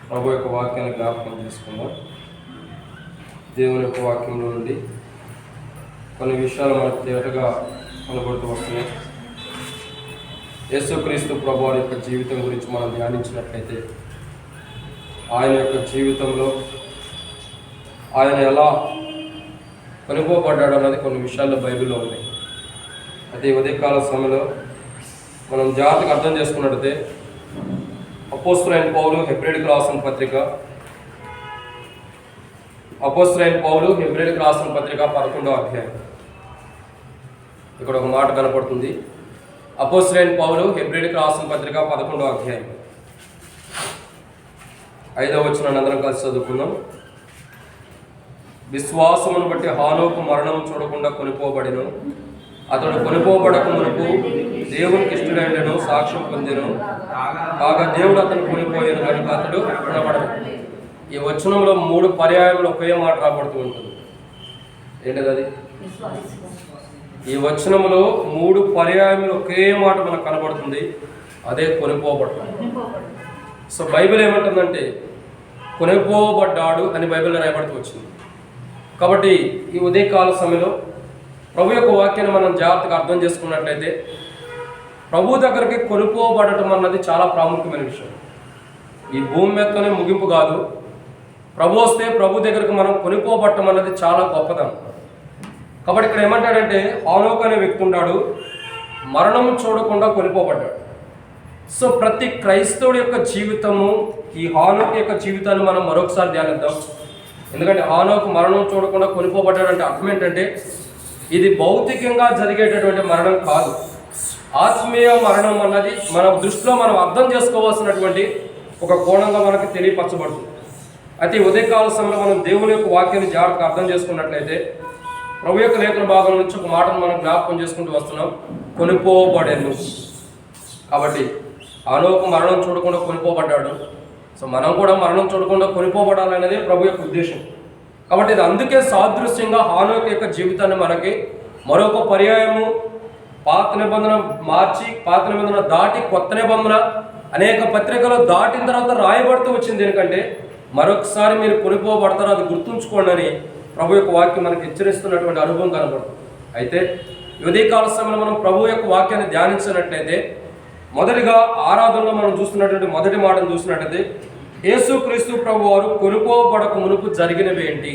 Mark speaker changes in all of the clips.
Speaker 1: ప్రభు యొక్క వాక్యాన్ని జ్ఞాపకం చేసుకుందాం. దేవుని యొక్క వాక్యంలో నుండి కొన్ని విషయాలు మనకు తేటగా కనబడుతూ వస్తున్నాయి. యేసుక్రీస్తు ప్రభు యొక్క జీవితం గురించి మనం ధ్యానించినట్లయితే ఆయన యొక్క జీవితంలో ఆయన ఎలా కనుగొనబడ్డాడు అన్నది కొన్ని విషయాలు బైబిల్లో ఉన్నాయి. అయితే ఉదయకాల సమయంలో మనం జాగ్రత్తగా అర్థం చేసుకున్నట్లయితే అపోస్తలుడైన పౌలు హెబ్రీయులకు రాసిన పత్రిక 11వ అధ్యాయం. ఇక్కడ ఒక మాట కనపడుతుంది. అపోస్తలుడైన పౌలు హెబ్రీయులకు రాసిన పత్రిక 11వ అధ్యాయం 5వ వచనాన్ని అందరం కలిసి చదువుకుందాం. విశ్వాసమును బట్టి హానోకు మరణం చూడకుండా కొనిపోబడిను. అతడు కొనిపోబడక మునుపు దేవునికి ఇష్టడైనను సాక్ష్యం పొందెను. కాగా దేవుడు అతను కొనిపోయాను కనుక అతడు కొనబడను. ఈ వచనంలో 3 పర్యాయములు ఒకే మాట రాబడుతూ ఉంటుంది. ఏంటది అది? ఈ వచనంలో 3 పర్యాయములు ఒకే మాట మనకు కనబడుతుంది. అదే కొనిపోబడటం. సో బైబిల్ ఏమంటుందంటే కొనిపోబడ్డాడు అని బైబిల్లో రాయబడుతూ వచ్చింది. కాబట్టి ఈ ఉదయకాల సమయంలో ప్రభు యొక్క వాక్యాన్ని మనం జాగ్రత్తగా అర్థం చేసుకున్నట్లయితే ప్రభు దగ్గరికి కొనుక్కోబడటం అన్నది చాలా ప్రాముఖ్యమైన విషయం. ఈ భూమి మీదతోనే ముగింపు కాదు. ప్రభు వస్తే ప్రభు దగ్గరికి మనం కొనుక్కోబడటం అన్నది చాలా గొప్పదనం. కాబట్టి ఇక్కడ ఏమంటాడంటే హానోకు అనే వ్యక్తి ఉన్నాడు, మరణం చూడకుండా కొనుక్కోబడ్డాడు. సో ప్రతి క్రైస్తవుడి యొక్క జీవితము ఈ హానోకు యొక్క జీవితాన్ని మనం మరొకసారి ధ్యానిద్దాం. ఎందుకంటే హానోకు మరణం చూడకుండా కొనుక్కోబడ్డాడు అంటే అర్థం ఏంటంటే ఇది భౌతికంగా జరిగేటటువంటి మరణం కాదు, ఆత్మీయ మరణం అన్నది మన దృష్టిలో మనం అర్థం చేసుకోవాల్సినటువంటి ఒక కోణంగా మనకు తెలియపరచబడుతుంది. అయితే ఉదయకాల సమయంలో మనం దేవుని యొక్క వాక్యాన్ని జాగ్రత్తగా అర్థం చేసుకున్నట్లయితే ప్రభు యొక్క లేఖన భాగం నుంచి ఒక మాటను మనం జ్ఞాపకం చేసుకుంటూ వస్తున్నాం, కొనుక్కోబడేను. కాబట్టి హానోకు మరణం చూడకుండా కొనుక్కోబడ్డాడు. సో మనం కూడా మరణం చూడకుండా కొనుక్కోబడాలనేది ప్రభు యొక్క ఉద్దేశం. కాబట్టి ఇది అందుకే సాదృశ్యంగా హానోకు యొక్క జీవితాన్ని మనకి మరొక పర్యాయము పాత నిబంధన మార్చి పాత నిబంధన దాటి కొత్త నిబంధన అనేక పత్రికలు దాటిన తర్వాత రాయబడుతూ వచ్చింది. ఎందుకంటే మరొకసారి మీరు కొనుక్కోబడతారు, అది గుర్తుంచుకోండి అని ప్రభు యొక్క వాక్యం మనకి హెచ్చరిస్తున్నటువంటి అనుభవం కనబడుతుంది. అయితే ఉదయకాల సమయంలో మనం ప్రభు యొక్క వాక్యాన్ని ధ్యానించినట్లయితే మొదటిగా ఆరాధనలో మనం చూస్తున్నటువంటి మొదటి మాటను చూసినట్లయితే యేసుక్రీస్తు ప్రభు వారు కొనుక్కోబడక మునుపు జరిగినవి ఏంటి?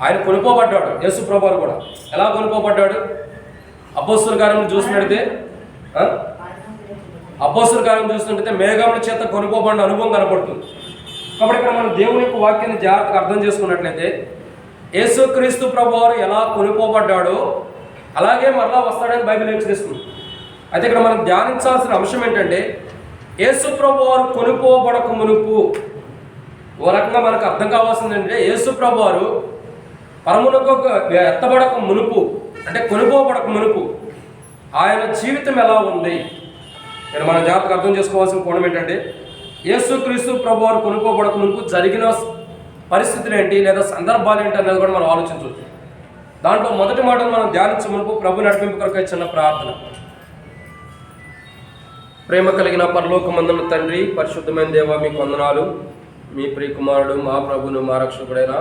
Speaker 1: ఆయన కొనుక్కోబడ్డాడు. యేసు ప్రభు వారు కూడా ఎలా కొనుక్కోబడ్డాడు? అపోస్తల కార్యం చూసినట్లయితే మేఘముల చేత కొనుక్కోబడిన అనుభవం కనపడుతుంది. కాబట్టి ఇక్కడ మనం దేవుని యొక్క వాక్యాన్ని జాగ్రత్తగా అర్థం చేసుకున్నట్లయితే యేసుక్రీస్తు ప్రభు వారు ఎలా కొనుక్కోబడ్డాడో అలాగే మరలా వస్తాడని బైబిల్ హెచ్చరిస్తుంది. అయితే ఇక్కడ మనం ధ్యానించాల్సిన అంశం ఏంటంటే యేసు ప్రభు వారు కొనుక్కోబడక మునుపు ఓ రకంగా మనకు అర్థం కావాల్సింది ఏంటంటే యేసు ప్రభు వారు పరమునకు ఎత్తబడక మునుపు అంటే కొనుక్కోబడక మునుపు ఆయన జీవితం ఎలా ఉంది? ఇక్కడ మనం జాగ్రత్తగా అర్థం చేసుకోవాల్సిన కోణం ఏంటంటే యేసుక్రీస్తు ప్రభు వారు కొనుక్కోబడక మునుపు జరిగిన పరిస్థితులు ఏంటి లేదా సందర్భాలు ఏంటి అనేది కూడా మనం ఆలోచించవచ్చు. దాంట్లో మొదటి మాటను మనం ధ్యానించే మునుపు ప్రభు నడిపింపు కొరకై చిన్న ప్రార్థన. ప్రేమ కలిగిన పరలోకమందున తండ్రి, పరిశుద్ధమైన దేవ, మీకు వందనాలు. మీ ప్రియకుమారుడు మా ప్రభును మా రక్షకుడైన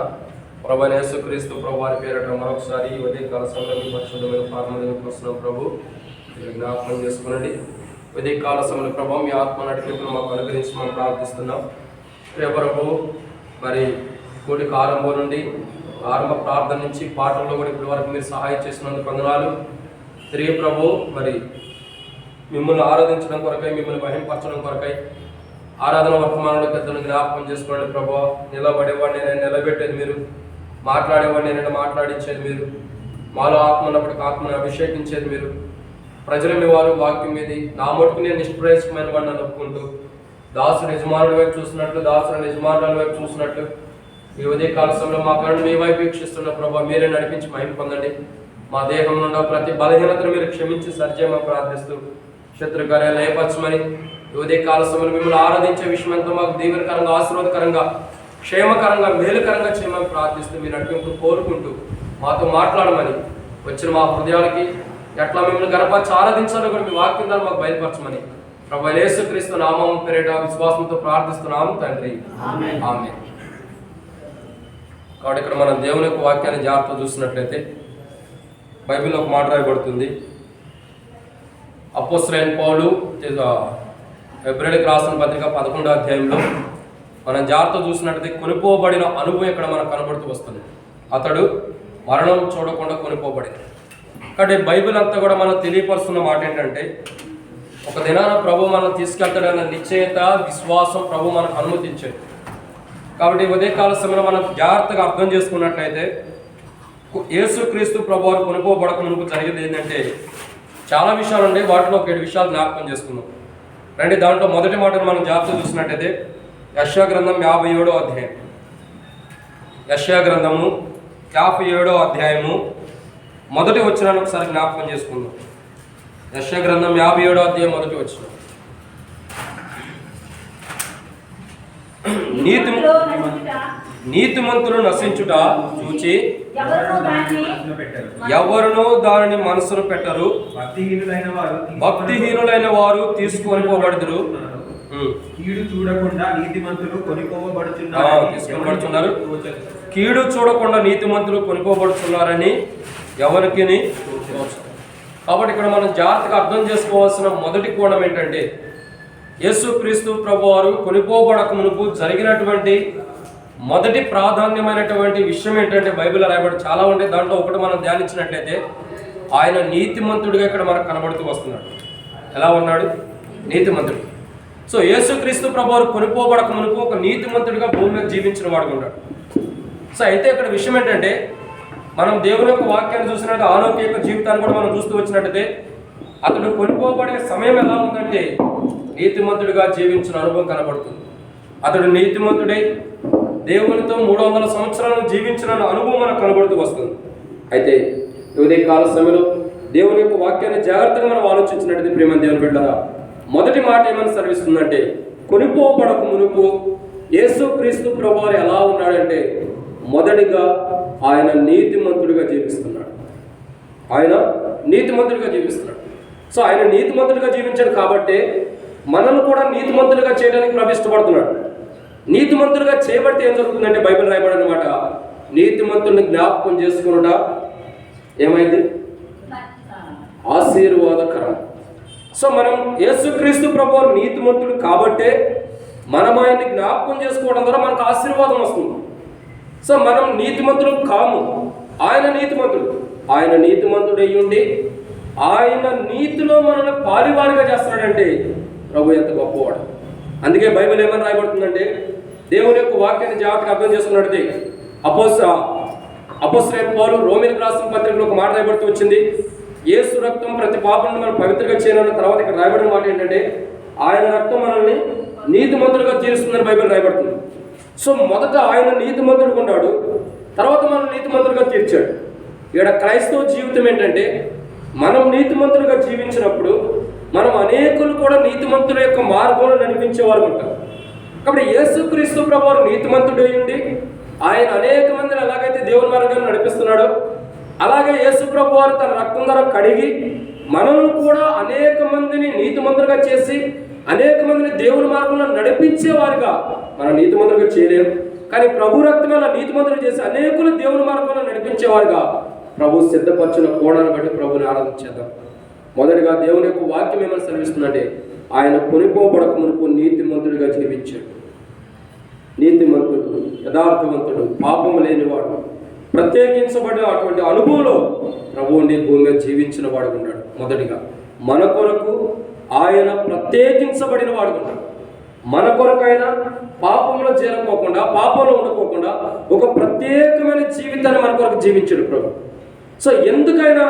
Speaker 1: ప్రభు యేసుక్రీస్తు ప్రభు వారి పేరట మరొకసారి ఉదయకాల సమయంలో మీ పరిశుద్ధమైన పాదములకు వస్తున్నాం. ప్రభు జ్ఞాపకం చేసుకునండి. ఉదయకాల సమయంలో ప్రభు మీ ఆత్మ నడిపింపును మాకు అనుగ్రహించి మనం ప్రార్థిస్తున్నాం. ప్రభు మరి కోటికి ఆరంభం నుండి ఆరంభ ప్రార్థన నుంచి పాటల్లో కూడా ఇప్పటి వరకు మీరు సహాయం చేసినందుకు వందనాలు. తిరిగి ప్రభు మరి మిమ్మల్ని ఆరాధించడం కొరకై, మిమ్మల్ని మహింపరచడం కొరకై ఆరాధన వర్తమానంలో పెద్దలను జ్ఞాపకం చేసుకోండి. ప్రభు నిలబడేవాడిని నేను నిలబెట్టేది మీరు, మాట్లాడేవాడిని నేను మాట్లాడించేది మీరు, మాలో ఆత్మ ఉన్నప్పటికీ ఆత్మను అభిషేకించేది మీరు. ప్రజలు మీ వారు వాక్యం మీది నా మటుకు నేను నిష్ప్రయాసమైన వాడిని నొప్పుకుంటూ దాసుడు యజమానుడి వైపు చూసినట్లు, దాసుడు యజమానుల వైపు చూసినట్లు ఈ ఉదయకాల సమయంలో మా కరుణ మీ వైపు వీక్షిస్తున్న ప్రభు మీరే నడిపించి మహిమ పొందండి. మా దేహం నుండి ప్రతి బలహీనతను మీరు క్షమించి సరిచేయమని ప్రార్థిస్తూ శత్రుకార్యాలు ఏర్పరచమని ఉదయకాల సమయంలో మిమ్మల్ని ఆరాధించే విషయం ఎంతో మాకు దీవెనకరంగా, ఆశీర్వాదకరంగా, క్షేమకరంగా, మేలుకరంగా చేయమని ప్రార్థిస్తూ మీ నడిపింపు కోరుకుంటూ మాతో మాట్లాడమని వచ్చిన మా హృదయాలకి ఎట్లా మిమ్మల్ని గర్భాచి ఆరాధించాలో కూడా మీ వాక్యం ద్వారా మాకు బయలుపరచమని ప్రభు యేసుక్రీస్తు నామం పేరిట విశ్వాసంతో ప్రార్థిస్తున్నాము తండ్రి, ఆమేన్. కాబట్టి ఇక్కడ మనం దేవుని యొక్క వాక్యాన్ని జాగ్రత్తగా చూసినట్లయితే బైబిల్లో ఒక మాట రాయబడుతుంది. అపోస్తలుడైన పౌలు హెబ్రీయులకు రాసిన పత్రిక 11వ అధ్యాయంలో మనం జాగ్రత్త చూసినట్లయితే కొనిపోబడిన అనుభవం ఇక్కడ మనకు కనబడుతూ వస్తుంది. అతడు మరణం చూడకుండా కొనిపోబడింది. కాబట్టి బైబిల్ అంతా కూడా మనం తెలియపరుస్తున్న మాట ఏంటంటే, ఒక దినాన ప్రభు మనం తీసుకెళ్తాడన్న నిశ్చయత, విశ్వాసం ప్రభు మనకు అనుమతించేది. కాబట్టి ఉదయకాల సమయంలో మనం జాగ్రత్తగా అర్థం చేసుకున్నట్లయితే యేసుక్రీస్తు ప్రభు వారు కొనుక్కోబడక మునుపు జరిగేది ఏంటంటే చాలా విషయాలు ఉన్నాయి. వాటిలో ఒక 7 విషయాలు జ్ఞాపకం చేసుకుందాం రండి. దాంట్లో మొదటి మాటను మనం జాగ్రత్తగా చూసినట్టయితే యెషయా గ్రంథం 57వ అధ్యాయం. యెషయా గ్రంథము 57వ అధ్యాయము మొదటి వచనాన్ని ఒకసారి జ్ఞాపకం చేసుకుందాం. యెషయా గ్రంథం 57వ అధ్యాయం మొదటి వచనం. నీతిమంతులు నశించుట చూచి ఎవరునూ దానిని మనసును పెట్టరు, భక్తిహీనులైన వారు తీసుకొని పోబడుదురు.
Speaker 2: కీడు చూడకుండా నీతిమంతులు
Speaker 1: తీసుకొనబడుచున్నారు. కీడు చూడకుండా నీతిమంతులు కొనుక్కోబడుతున్నారని ఎవరికి. కాబట్టి ఇక్కడ మనం జాగ్రత్తగా అర్థం చేసుకోవాల్సిన మొదటి కోణం ఏంటంటే, యేసుక్రీస్తు ప్రభువారు కొనుక్కోబడక మునుపు జరిగినటువంటి మొదటి ప్రాధాన్యమైనటువంటి విషయం ఏంటంటే, బైబిల్లో రాయబడి చాలా ఉంటాయి. దాంట్లో ఒకటి మనం ధ్యానించినట్లయితే ఆయన నీతిమంతుడిగా ఇక్కడ మనకు కనబడుతూ వస్తున్నాడు. ఎలా ఉన్నాడు? నీతిమంతుడు. సో యేసుక్రీస్తు ప్రభువారు కొనుక్కోబడక మునుపు ఒక నీతిమంతుడిగా భూమి మీద జీవించిన వాడు ఉన్నాడు. సో అయితే ఇక్కడ విషయం ఏంటంటే, మనం దేవుని యొక్క వాక్యాన్ని చూసినట్టు ఆనోకు యొక్క జీవితాన్ని కూడా మనం చూస్తూ వచ్చినట్టయితే అతడు కొనుక్కోబడే సమయం ఎలా ఉందంటే నీతిమంతుడిగా జీవించిన అనుభవం కనబడుతుంది. అతడు నీతిమంతుడై దేవునితో 300 సంవత్సరాలను జీవించిన అనుభవం మనకు కనబడుతూ వస్తుంది. అయితే ఉదయ కాల సమయంలో దేవుని యొక్క వాక్యాన్ని జాగ్రత్తగా మనం ఆలోచించినట్టు ప్రేమ దేవుని బిడ్డలారా, మొదటి మాట ఏమని సెలవిస్తుందంటే, కొనుక్కోబడక మునుపు యేసుక్రీస్తు ప్రభువారు ఎలా ఉన్నాడంటే మొదటిగా ఆయన నీతిమంతుడిగా జీవిస్తున్నాడు. ఆయన నీతిమంతుడిగా జీవిస్తున్నాడు. సో ఆయన నీతిమంతుడిగా జీవించాడు కాబట్టి మనల్ని కూడా నీతిమంతుడిగా చేయడానికి ప్రభు ఇష్టపడుతున్నాడు. నీతిమంతుడిగా చేయబడితే ఏం జరుగుతుందంటే బైబిల్ రాయబడిన మాట, నీతిమంతుడిని జ్ఞాపకం చేసుకునుట ఏమైంది? ఆశీర్వాదకరం. సో మనం యేసుక్రీస్తు ప్రభువు నీతిమంతుడు కాబట్టే మనం ఆయన్ని జ్ఞాపకం చేసుకోవడం ద్వారా మనకు ఆశీర్వాదం వస్తుంది. సో మనం నీతిమంతుడు కాము, ఆయన నీతిమంతుడు. ఆయన నీతిమంతుడు అయ్యుండి ఆయన నీతిలో మనల్ని పాలివారిగా చేస్తున్నాడంటే ప్రభు ఎంత గొప్పవాడు. అందుకే బైబిల్ ఏమని రాయబడుతుందంటే, దేవుని యొక్క వాక్యాన్ని జాగ్రత్తగా అర్థం చేసుకున్నట్టు అపోస్తలుడైన పౌలు రోమీయులకు రాసిన పత్రికలో ఒక మాట రాయబడుతూ వచ్చింది. యేసు రక్తం ప్రతి పాపను మనం పవిత్రంగా చేయనున్న తర్వాత ఇక్కడ రాయబడిన మాట ఏంటంటే, ఆయన రక్తం మనల్ని నీతిమంతులుగా తీరుస్తుందని బైబిల్ రాయబడుతుంది. సో మొదట ఆయన నీతిమంతుడుగా ఉన్నాడు, తర్వాత మనం నీతిమంతులుగా తీర్చాడు. ఇక్కడ క్రైస్తవ జీవితం ఏంటంటే, మనం నీతిమంతులుగా జీవించినప్పుడు మనం అనేకులు కూడా నీతిమంతుల యొక్క మార్గంలో నడిపించేవారు ఉంటారు. కాబట్టి యేసుక్రీస్తు ప్రభువారు నీతిమంతుడు అయ్యుండి ఆయన అనేక మందిని ఎలాగైతే దేవుని మార్గాన్ని నడిపిస్తున్నాడో, అలాగే యేసు ప్రభువారు తన రక్తం ద్వారా కడిగి మనల్ని కూడా అనేక మందిని నీతిమంతులుగా చేసి అనేక మందిని దేవుని మార్గంలో నడిపించేవారుగా మనం నీతిమంతులుగా చేయలేము. కానీ ప్రభు రక్తమే నీతిమంతులు చేసి అనేకులు దేవుని మార్గంలో నడిపించేవారుగా ప్రభు సిద్ధపరిచిన కోణాన్ని బట్టి ప్రభుని ఆరాధించేద్దాం. మొదటిగా దేవుని యొక్క వాక్యం ఏమని సెలవిస్తుందంటే, ఆయన కొనుక్కోబడక మునుపు నీతిమంతుడిగా జీవించాడు. నీతిమంతుడు, యథార్థవంతుడు, పాపము లేనివాడు, ప్రత్యేకించబడిన అటువంటి అనుభవంలో ప్రభువుని భూమి మీద జీవించిన వాడు ఉన్నాడు. మొదటిగా మన కొరకు ఆయన ప్రత్యేకించబడిన వాడు ఉన్నాడు. మన కొరకైనా పాపంలో చేరకోకుండా, పాపంలో ఉండకోకుండా ఒక ప్రత్యేకమైన జీవితాన్ని మన కొరకు జీవించాడు ప్రభు. సో ఎందుకైనా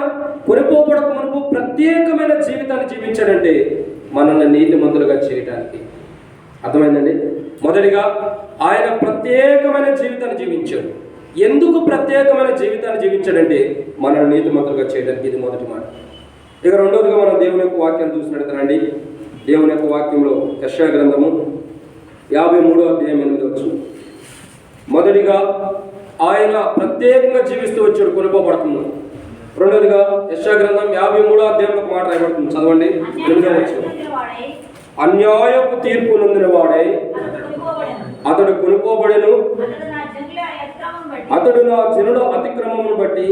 Speaker 1: కొనుక్కోబడక మునుపు ప్రత్యేకమైన జీవితాన్ని జీవించాడంటే మనల్ని నీతిమంతులుగా చేయడానికి. అర్థమైందండి? మొదటిగా ఆయన ప్రత్యేకమైన జీవితాన్ని జీవించాడు. ఎందుకు ప్రత్యేకమైన జీవితాన్ని జీవించాడంటే మనల్ని నీతిమంతులుగా చేయడానికి. ఇది మొదటి మాట. ఇక రెండవదిగా మనం దేవుని యొక్క వాక్యాన్ని చూసినట్టు దేవుని యొక్క వాక్యంలో యెషయా గ్రంథము 53వ అధ్యాయం 8వ వచనం. మొదటిగా ఆయన ప్రత్యేకంగా జీవిస్తూ వచ్చాడు కొనుక్కోబడుతుంది. రెండవదిగా యెషయా గ్రంథం 53వ అధ్యాయంలో ఒక మాట రాయబడుతుంది, చదవండి. 8వ వచనం. అన్యాయపు తీర్పు నొందిన వాడై అతడు కొనుక్కోబడెను. అతడు నా జనుల అతిక్రమమును బట్టి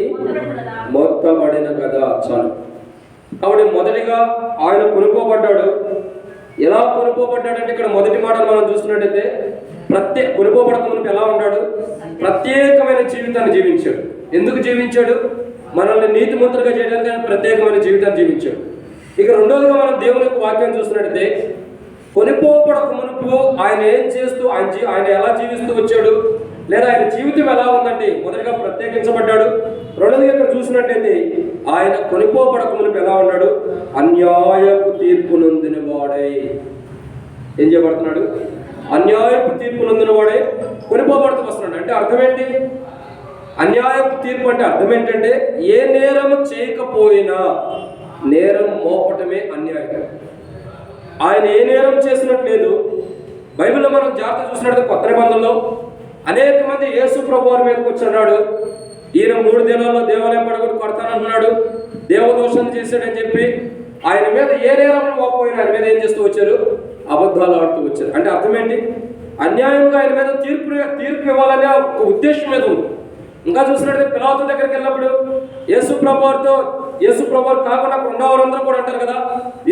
Speaker 1: మొత్తబడిన కదా. చాలు. కాబట్టి మొదటిగా ఆయన కొనుక్కోబడ్డాడు. ఎలా కొనుక్కోబడ్డాడంటే ఇక్కడ మొదటి మాటలు మనం చూస్తున్నట్టయితే కొనుక్కోబడక మునుపు ఎలా ఉన్నాడు? ప్రత్యేకమైన జీవితాన్ని జీవించాడు. ఎందుకు జీవించాడు? మనల్ని నీతిమంతులుగా చేయడానికి ఆయన ప్రత్యేకమైన జీవితాన్ని జీవించాడు. ఇక రెండోదిగా మనం దేవుని యొక్క వాక్యాన్ని చూస్తున్నట్టయితే కొనుక్కోబడక మునుపు ఆయన ఏం చేస్తూ ఆయన ఎలా జీవిస్తూ వచ్చాడు, లేదా ఆయన జీవితం ఎలా ఉందంటే మొదటిగా ప్రత్యేకించబడ్డాడు. రెండోదిగా ఇక్కడ చూసినట్టయితే ఆయన కొనుక్కోబడక మునుపు ఎలా ఉన్నాడు? అన్యాయపు తీర్పు నొందిన వాడై ఏం చేయబడుతున్నాడు? అన్యాయపు తీర్పు నొందిన వాడే కొనుక్కోబడుతూ వస్తున్నాడు. అంటే అర్థం ఏంటి? అన్యాయపు తీర్పు అంటే అర్థం ఏంటంటే ఏ నేరము చేయకపోయినా నేరం మోపటమే అన్యాయం. ఆయన ఏ నేరం చేసినట్టు లేదు. బైబిల్లో మనం జాగ్రత్త చూసినట్టు కొత్త నిబంధనలో అనేక మంది యేసు ప్రభు వారి మీదకి వచ్చి ఈయన 3 దినాల్లో దేవాలయం పడగొట్టు కొడతానంటున్నాడు, దేవదోషం చేశాడని చెప్పి ఆయన మీద ఏ నేరం మోపపోయినా ఆయన మీద ఏం చేస్తూ వచ్చారు? అబద్ధాలు ఆడుతూ వచ్చారు. అంటే అర్థం ఏంటి? అన్యాయంగా ఆయన మీద తీర్పు ఇవ్వాలనే ఒక ఉద్దేశం మీద ఉంది. ఇంకా చూసినట్టు పిలాతు దగ్గరికి వెళ్ళినప్పుడు యేసు ప్రభువారు కాకుండా అక్కడ ఉన్నవారందరూ కూడా అంటారు కదా,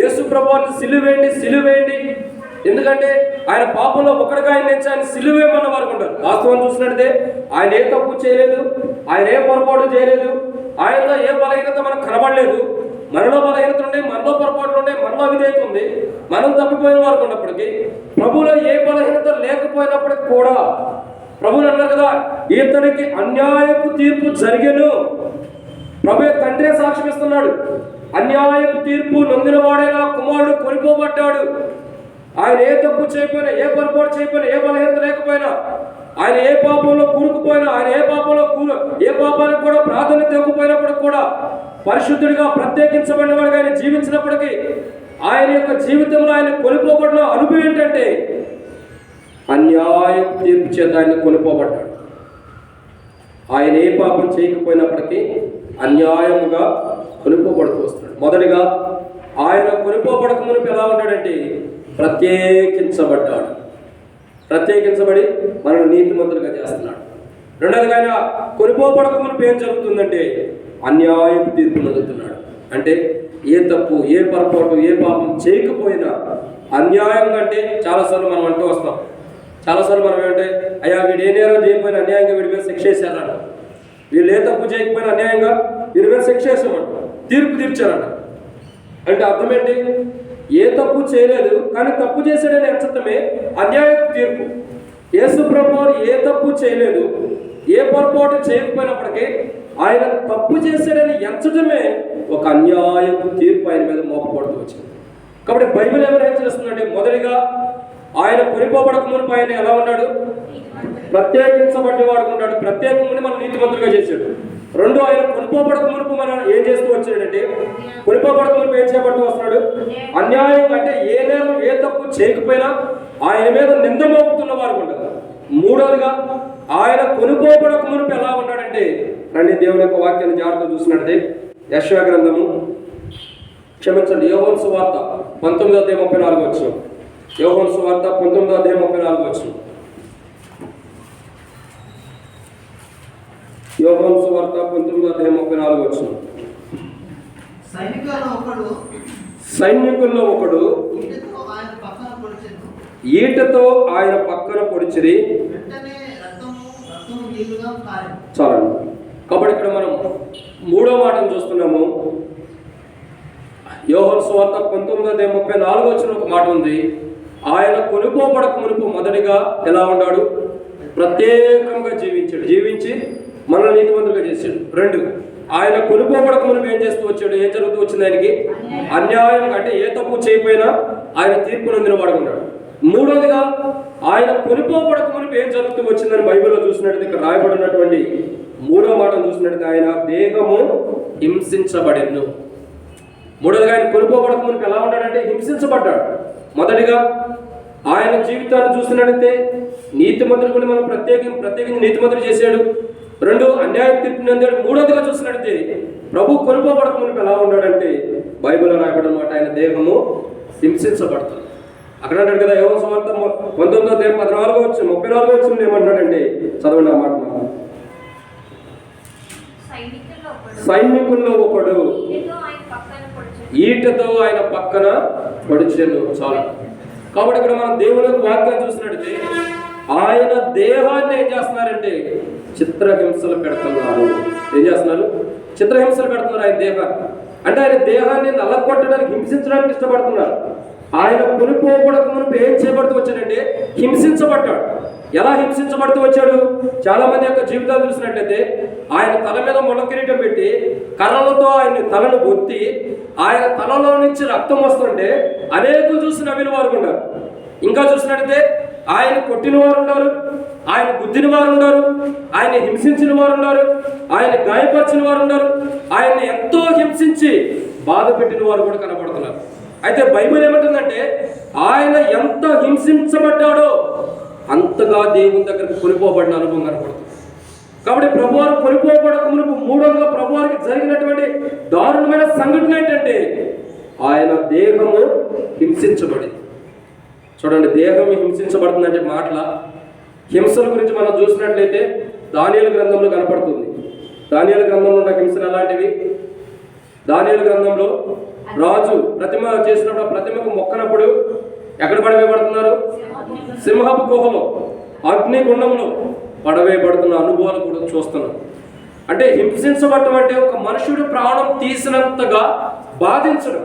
Speaker 1: యేసు ప్రభువారిని సిలువేయండి, ఎందుకంటే ఆయన పాపంలో ఒకటిగా ఆయన నుంచి ఆయన సిలువేయమన్న వారు ఉంటారు. వాస్తవం చూసినట్టే ఆయన ఏ తప్పు చేయలేదు, ఆయన ఏ పొరపాటు చేయలేదు, ఆయనలో ఏ బలహీనత మనకు కనబడలేదు. మనలో బలహీనత ఉండే, మనలో పొరపాట్లు ఉండే, మనలో అవిధేయత ఉంది. మనం తప్పిపోయిన వారు ఉన్నప్పటికీ ప్రభువులో ఏ బలహీనత లేకపోయినప్పటికీ కూడా ప్రభువులు అన్నారు కదా, ఇతనికి అన్యాయపు తీర్పు జరిగెను. ప్రభు తండ్రే సాక్ష్యం ఇస్తున్నాడు. అన్యాయపు తీర్పు నొందిన వాడైనా కుమారుడు కొనిపోబడ్డాడు. ఆయన ఏ తప్పు చేయకపోయినా, ఏ పొరపాటు చేయకపోయినా, ఏ బలహీనత లేకపోయినా, ఆయన ఏ పాపంలో కూరుకుపోయినా, ఆయన ఏ పాపానికి కూడా ప్రాధాన్యత ఇవ్వకపోయినప్పటికి కూడా పరిశుద్ధుడిగా ప్రత్యేకించబడిన వాడిగా ఆయన జీవించినప్పటికీ ఆయన యొక్క జీవితంలో ఆయన కొనిపోబడిన అనుభవం ఏంటంటే అన్యాయ తీర్పు చేత ఆయన కొనిపోబడ్డాడు. ఆయన ఏ పాపం చేయకపోయినప్పటికీ అన్యాయముగా కొనిపోబడుతూ వస్తున్నాడు. మొదటిగా ఆయన కొనిపోబడక మునుపు ఎలా ఉంటాడంటే ప్రత్యేకించబడి మనల్ని నీతిమంతులుగా చేస్తున్నాడు. రెండోదిగా ఆయన కొనిపోబడక మునుపు ఏం జరుగుతుందంటే అన్యాయపు తీర్పు నొందుతున్నాడు. అంటే ఏ తప్పు, ఏ పొరపాటు, ఏ పాపం చేయకపోయినా అన్యాయంగా అంటే చాలాసార్లు మనం అంటూ వస్తాం. చాలాసార్లు మనం ఏమంటే అయ్యా వీడు ఏ నేరం చేయకపోయినా అన్యాయంగా వీడి మీద శిక్ష వేశారట, వీళ్ళు ఏ తప్పు చేయకపోయినా అన్యాయంగా వీడి మీద శిక్ష వేసామంట, తీర్పు తీర్చారట. అంటే అర్థం ఏంటి? ఏ తప్పు చేయలేదు కానీ తప్పు చేశాడని ఎంచటమే అన్యాయపు తీర్పు. యేసు ప్రభువు ఏ తప్పు చేయలేదు, ఏ పొరపాటు చేయకపోయినప్పటికీ ఆయన తప్పు చేశాడని ఎంచటమే ఒక అన్యాయపు తీర్పు ఆయన మీద మోపబడుతూ వచ్చింది. కాబట్టి బైబిల్ ఏం చేస్తుందంటే మొదటిగా ఆయన కొనిపోబడక మునుపు ఆయన ఎలా ఉన్నాడు? ప్రత్యేకించబడి వాడుకుంటాడు. ప్రత్యేకంగా మనం నీతిమంతులుగా చేశాడు. రెండు, ఆయన కొనిపోబడక మునుపు మనం ఏం చేస్తూ వచ్చాడంటే కొనిపోబడక మునుపు ఏం చేయబడుతూ వస్తున్నాడు? అన్యాయం అంటే ఏ నేరం, ఏ తప్పు చేయకపోయినా ఆయన మీద నింద మోపుతున్న వారు ఉంటారు. మూడోదిగా ఆయన కొనుక్కోబడక మునుపు ఎలా ఉన్నాడంటే రండి దేవుని యొక్క వాక్యాన్ని జాగ్రత్త చూసినట్టే యెషయా గ్రంథము యోహాను సువార్త 19:34 వచ్చిన యోహాను సువార్త 19:34 యోహాను సువార్త 19:34 వచ్చిన సైనికుల్లో ఒకడు ఈటతో ఆయన పక్కన పొడిచిరి. చాలండి. కాబట్టి ఇక్కడ మనం మూడో మాటను చూస్తున్నాము. యోహాను సువార్త 19:34 వచ్చిన ఒక మాట ఉంది. ఆయన కొనుక్కోబడక మునుపు మొదటిగా ఎలా ఉన్నాడు? ప్రత్యేకంగా జీవించి మనల్ని నీతిమంతులుగా చేశాడు. రెండు, ఆయన కొనుక్కోబడక మునుపు ఏం చేస్తూ వచ్చాడు? ఏం జరుగుతూ వచ్చింది? ఆయనకి అన్యాయం అంటే ఏ తప్పు చేయకపోయినా ఆయన తీర్పు నొందిన వాడు ఉన్నాడు. మూడోదిగా ఆయన కొనుక్కోబడక మునుపు ఏం జరుగుతూ వచ్చిందని బైబిల్లో చూసినట్టు ఇక్కడ రాయబడినటువంటి మూడో మాటను చూసినట్టు ఆయన దేహము హింసించబడెను. మూడోదిగా ఆయన కొనుక్కోబడక మునుపు ఎలా ఉన్నాడంటే హింసించబడ్డాడు. మొదటిగా ఆయన జీవితాన్ని చూసినట్టయితే నీతిమంతులు కూడా మనం ప్రత్యేకించి నీతిమంతులు చేశాడు. రెండు, అన్యాయ తీర్పు నొందాడు. మూడోదిగా చూసినట్టయితే ప్రభు కొనుక్కోబడక మునుపు ఎలా ఉన్నాడంటే బైబిల్లో రాయబడిన మాట ఆయన దేహము హింసించబడుతుంది. అక్కడ అంటాడు కదా, యోహాను సువార్త 19:14 ఏమంటాడండి? చదవండి ఆ మాట. సైనికుల్లో ఒకడు ఈటతో ఆయన పక్కన పొడిచెను. చాలా. కాబట్టి ఇక్కడ మనం దేవుని వాక్యం చూసినట్టయితే ఆయన దేహాన్ని ఏం చేస్తున్నారంటే చిత్రహింసలు పెడుతున్నారు. ఏం చేస్తున్నారు? చిత్రహింసలు పెడుతున్నారు ఆయన దేహాన్ని. అంటే ఆయన దేహాన్ని నల్లగొట్టడానికి, హింసించడానికి ఇష్టపడుతున్నారు. ఆయన కొనిపోకూడక మునుపు ఏం చేయబడుతూ వచ్చాడంటే హింసించబడ్డాడు. ఎలా హింసించబడుతూ వచ్చాడు? చాలా మంది యొక్క జీవితాలు చూసినట్లయితే ఆయన తల మీద ముళ్ళ కిరీటం పెట్టి కర్రలతో ఆయన తలను బొత్తి ఆయన తలలో నుంచి రక్తం వస్తుంటే అనేకులు చూసి నవ్విన వారు ఉన్నారు. ఇంకా చూసినట్లయితే ఆయన కొట్టిన వారు ఉన్నారు, ఆయన గుద్దిన వారు ఉన్నారు, ఆయన హింసించిన వారు ఉన్నారు, ఆయన గాయపరిచిన వారు ఉన్నారు, ఆయన్ని ఎంతో హింసించి బాధ పెట్టిన వారు కూడా కనబడుతున్నారు. అయితే బైబిల్ ఏమంటుందంటే ఆయన ఎంత హింసించబడ్డాడో అంతగా దేవుని దగ్గరకు కొనిపోబడిన అనుభవం కనబడుతుంది. కాబట్టి ప్రభువారు కొనిపోబడక మునుపు మూడోగా ప్రభువారికి జరిగినటువంటి దారుణమైన సంఘటన ఏంటంటే ఆయన దేహము హింసించబడింది. చూడండి, దేహం హింసించబడుతుందంటే మాటల హింసల గురించి మనం చూసినట్లయితే దానియేలు గ్రంథంలో కనపడుతుంది. దానియేలు గ్రంథంలో ఉన్న హింసలు ఎలాంటివి? దానియేలు గ్రంథంలో రాజు ప్రతిమ చేసినప్పుడు ప్రతిమకు మొక్కనప్పుడు ఎక్కడ పడవేయబడుతున్నారు? సింహపు గుహలో, అగ్నిగుండంలో పడవేయబడుతున్న అనుభవాలు కూడా చూస్తున్నాం. అంటే హింసించబడటం అంటే ఒక మనుషుడు ప్రాణం తీసినంతగా బాధించడం.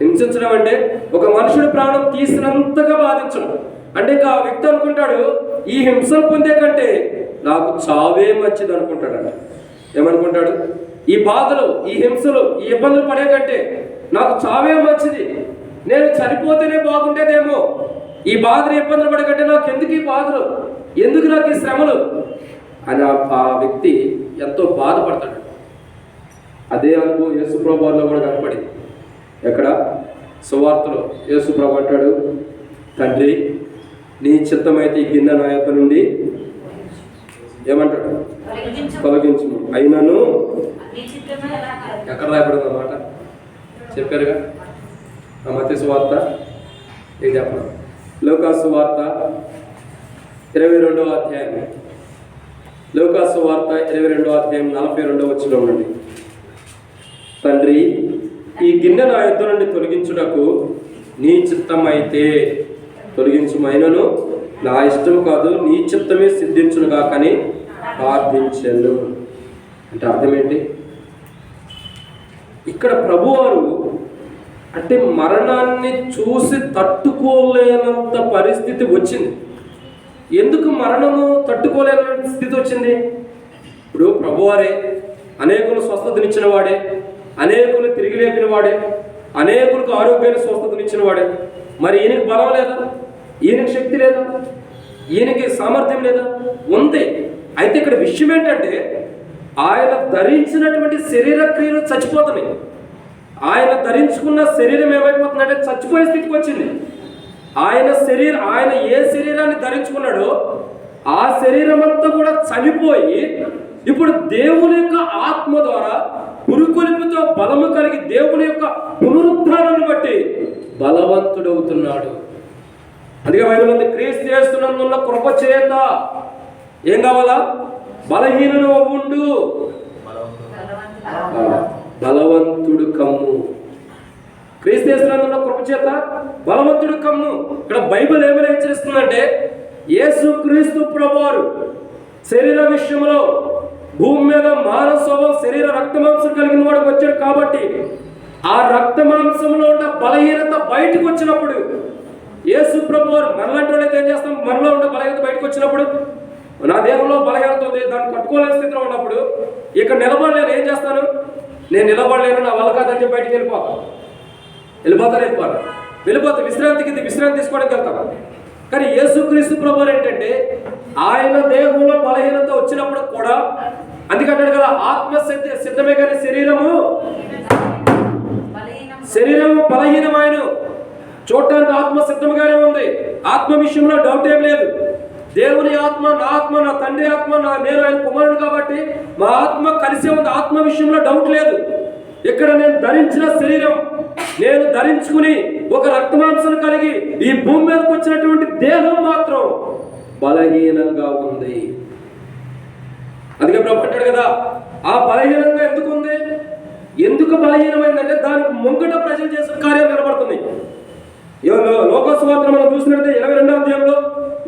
Speaker 1: హింసించడం అంటే ఒక మనుషుడు ప్రాణం తీసినంతగా బాధించడం. అంటే ఇంకా ఆ వ్యక్తి అనుకుంటాడు, ఈ హింసలు పొందే కంటే నాకు చావే మంచిది అనుకుంటాడు. ఏమనుకుంటాడు? ఈ బాధలు, ఈ హింసలు, ఈ ఇబ్బందులు పడే కంటే నాకు చావే మంచిది, నేను చనిపోతేనే బాగుండేదేమో, ఈ బాధలు ఇబ్బందులు పడే కంటే నాకు ఎందుకు ఈ బాధలు, ఎందుకు నాకు ఈ శ్రమలు అని ఆ వ్యక్తి ఎంతో బాధపడతాడు. అదే అనుభవం యేసుప్రభువులో కూడా కనపడింది. ఎక్కడ? సువార్తలో యేసుప్రభు అంటాడు, తండ్రి నీ చిత్తమైతే ఈ గిన్నె నా యొద్ద నుండి ఏమంటాడు? తొలగించు. అయినను ఎక్కడ రాయబడింది అన్నమాట? చెప్పారుగా మత్తయి సువార్త, ఏం చెప్పాలి? లూకాసు సువార్త 22వ అధ్యాయం, లూకాసు సువార్త 22వ అధ్యాయం 42వ వచనం నుండి, తండ్రి ఈ గిన్నె నా యొద్ద నుండి తొలగించుటకు నీ చిత్తమైతే తొలగించుమైనను నా ఇష్టం కాదు నీ చిత్తమే సిద్ధించునుగా కానీ ప్రార్థించను. అంటే అర్థం ఏంటి? ఇక్కడ ప్రభువారు అంటే మరణాన్ని చూసి తట్టుకోలేనంత పరిస్థితి వచ్చింది. ఎందుకు మరణము తట్టుకోలేనంత స్థితి వచ్చింది? ఇప్పుడు ప్రభువారే అనేకులు స్వస్థతనిచ్చిన వాడే, అనేకులు తిరిగి లేపిన వాడే, అనేకులకు ఆరోగ్యాన్ని స్వస్థతనిచ్చిన వాడే. మరి ఈయనకి బలం లేదా? ఈయనకి శక్తి లేదా? ఈయనకి సామర్థ్యం లేదా? ఉంది. అయితే ఇక్కడ విషయం ఏంటంటే ఆయన ధరించినటువంటి శరీర క్రియలు చచ్చిపోతున్నాయి. ఆయన ధరించుకున్న శరీరం ఏమైపోతుందంటే చచ్చిపోయే స్థితికి వచ్చింది. ఆయన ఏ శరీరాన్ని ధరించుకున్నాడో ఆ శరీరం అంతా కూడా చనిపోయి ఇప్పుడు దేవుని యొక్క ఆత్మ ద్వారా పురుకొలిపితో బలము కలిగి దేవుని యొక్క పునరుద్ధానాన్ని బట్టి బలవంతుడవుతున్నాడు. అందుకే బైబిల్ ఉంది, క్రీస్తు యేసునందున్న కృప చేత ఏం కావాలా? బలహీనుడు ఉండు, బలవంతుడు కమ్ము. క్రీస్తు యేసునందున్న కృప చేత బలవంతుడు కమ్ము. ఇక్కడ బైబిల్ ఏమైనా హెచ్చరిస్తుందంటే యేసు క్రీస్తు ప్రభువారు శరీర విషయంలో భూమి మీద మానవ స్వభావం శరీర రక్తమాంసం కలిగిన వాడు వచ్చాడు. కాబట్టి ఆ రక్తమాంసంలో ఉన్న బలహీనత బయటకు వచ్చినప్పుడు యేసు ప్రభువారు మనలాంటి వాళ్ళైతే ఏం చేస్తాం? మనలో ఉన్న బలహీనత బయటకు వచ్చినప్పుడు, నా దేహంలో బలహీనత ఉంది, దాన్ని కట్టుకోలేని స్థితిలో ఉన్నప్పుడు ఇక్కడ నిలబడలేను, ఏం చేస్తాను? నేను నిలబడలేను, నా వల్ల కాదని చెప్పి బయటికి వెళ్ళిపోతా విశ్రాంతి తీసుకోవడానికి వెళ్తాను. కానీ యేసుక్రీస్తు ప్రభువారు ఏంటంటే ఆయన దేహంలో బలహీనత వచ్చినప్పుడు కూడా, అందుకంటాడు కదా, ఆత్మ సిద్ధమే కానీ శరీరము బలహీనమైన. చూడటానికి ఆత్మ సిద్ధంగానే ఉంది, ఆత్మ విషయంలో డౌట్ ఏం లేదు. దేవుని ఆత్మ, నా ఆత్మ, నా తండ్రి ఆత్మ, నేను ఆయన కుమారుడు కాబట్టి మా ఆత్మ కలిసే ఉంది, ఆత్మ విషయంలో డౌట్ లేదు. ఇక్కడ నేను ధరించిన శరీరం, నేను ధరించుకుని ఒక రక్తమాంసం కలిగి ఈ భూమి మీదకి వచ్చినటువంటి దేహం మాత్రం బలహీనంగా ఉంది. అందుకే ప్రభు అంటాడు కదా, ఆ బలహీనంగా ఎందుకు ఉంది? ఎందుకు బలహీనమైందంటే దానికి ముంగట ప్రజలు చేసిన కార్యాలు కనబడుతున్నాయి. లోకసువార్త మనం చూసినట్లయితే 22వ అధ్యాయంలో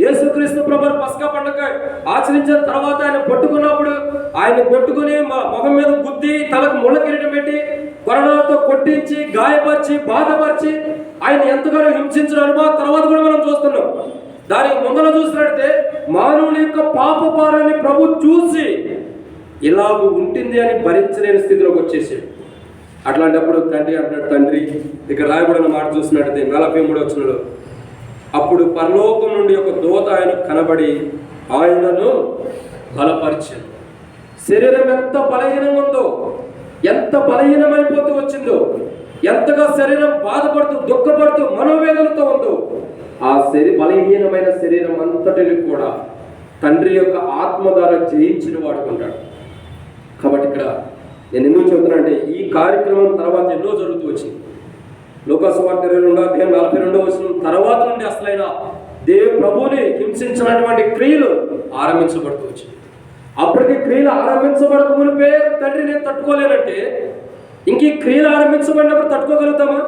Speaker 1: యేసుక్రీస్తు ప్రభువు పస్కా పండుగ ఆచరించిన తర్వాత ఆయన పట్టుకున్నప్పుడు ఆయన కొట్టుకుని ముఖం మీద గుద్ది తలకు ముళ్ళ కిరీటం పెట్టి కొరడాలతో కొట్టించి గాయపరిచి బాధపరిచి ఆయన ఎంతగానో హింసించిన అనుభవం తర్వాత కూడా మనం చూస్తున్నాం. దానికి ముందర చూసినట్లయితే మానవుల యొక్క పాప భారాన్ని ప్రభు చూసి ఇలాగ ఉంటుంది అని భరించలేని స్థితిలోకి వచ్చేసాడు. అట్లాంటప్పుడు తండ్రి అంటున్నాడు, తండ్రి ఇక్కడ రాయబడిన మాట చూసినట్టయితే 43వ వచనంలో, అప్పుడు పరలోకం నుండి ఒక దూత ఆయన కనబడి ఆయనను బలపరిచాడు. శరీరం ఎంత బలహీనంగా ఉందో, ఎంత బలహీనమైపోతూ వచ్చిందో, ఎంతగా శరీరం బాధపడుతూ దుఃఖపడుతూ మనోవేదనతో ఉందో, ఆ బలహీనమైన శరీరం అంతటిని కూడా తండ్రి యొక్క ఆత్మ ద్వారా జయించిన వాడుకుంటాడు. కాబట్టి ఇక్కడ నేను ఎందుకు చెబుతున్నానంటే ఈ కార్యక్రమం తర్వాత ఎన్నో జరుగుతూ వచ్చింది. లోకసువార్త 22వ అధ్యాయం 42వ వచనం తర్వాత నుండి అసలైన ప్రభువుని హింసించినటువంటి క్రియలు ఆరంభించబడుతూ వచ్చింది. అప్పటికి క్రియలు ఆరంభించబడక మునిపే తండ్రి నేను తట్టుకోలేనంటే ఇంక ఈ క్రియలు ఆరంభించబడినప్పుడు తట్టుకోగలుగుతామా?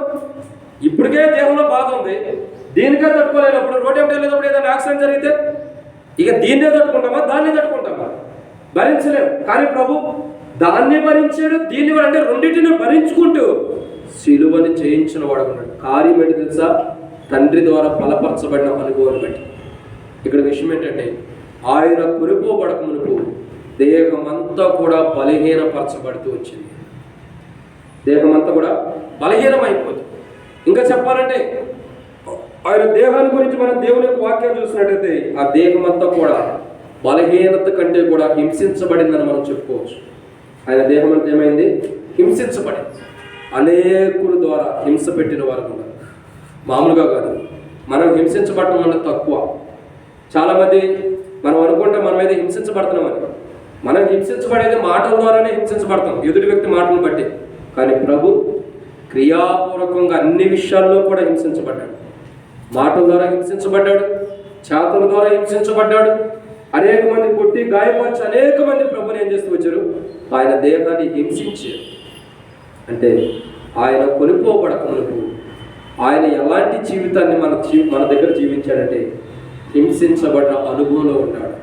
Speaker 1: ఇప్పటికే దేహంలో బాధ ఉంది, దీనికే తట్టుకోలేనప్పుడు రోడ్డు ఏమిటి వెళ్ళేటప్పుడు ఏదైనా యాక్సిడెంట్ జరిగితే ఇక దీన్నే తట్టుకుంటామా, దాన్ని తట్టుకుంటామా? భరించలేము. కానీ ప్రభు దాన్ని భరించాడు, దీన్ని అంటే రెండింటిని భరించుకుంటూ సిలువని చేయించిన వాడు ఉన్నాడు. కార్యం ఏంటి తెలుసా? తండ్రి ద్వారా బలపరచబడిన అనుభవాన్ని బట్టి. ఇక్కడ విషయం ఏంటంటే ఆయన కొనిపోబడక మునుపు దేహం అంతా కూడా బలహీనపరచబడుతూ వచ్చింది. దేహం అంతా కూడా బలహీనమైపోతుంది. ఇంకా చెప్పాలంటే ఆయన దేహాన్ని గురించి మనం దేవుని యొక్క వాక్యం చూసినట్టయితే ఆ దేహం అంతా కూడా బలహీనత కంటే కూడా హింసించబడిందని మనం చెప్పుకోవచ్చు. ఆయన దేహం అంతా ఏమైంది? హింసించబడింది. అనేకుల ద్వారా హింస పెట్టిన వారు ఉన్నారు. మామూలుగా కాదు, మనం హింసించబడటం వల్ల తక్కువ. చాలామంది మనం అనుకుంటే మన మీద హింసించబడుతున్నామని. మనం హింసించబడేది మాటల ద్వారానే హింసించబడతాం, ఎదుటి వ్యక్తి మాటలను బట్టి. కానీ ప్రభు క్రియాపూర్వకంగా అన్ని విషయాల్లో కూడా హింసించబడ్డాడు. మాటల ద్వారా హింసించబడ్డాడు, చేతల ద్వారా హింసించబడ్డాడు. అనేక మంది కొట్టి గాయపరిచి అనేక మంది ప్రభుని ఏం చేస్తూ వచ్చారు? ఆయన దేహాన్ని హింసించారు. అంటే ఆయన కొనిపోబడక మునుపు ఆయన ఎలాంటి జీవితాన్ని మన దగ్గర జీవించాడంటే హింసించబడిన అనుభవంలో ఉన్నాడు.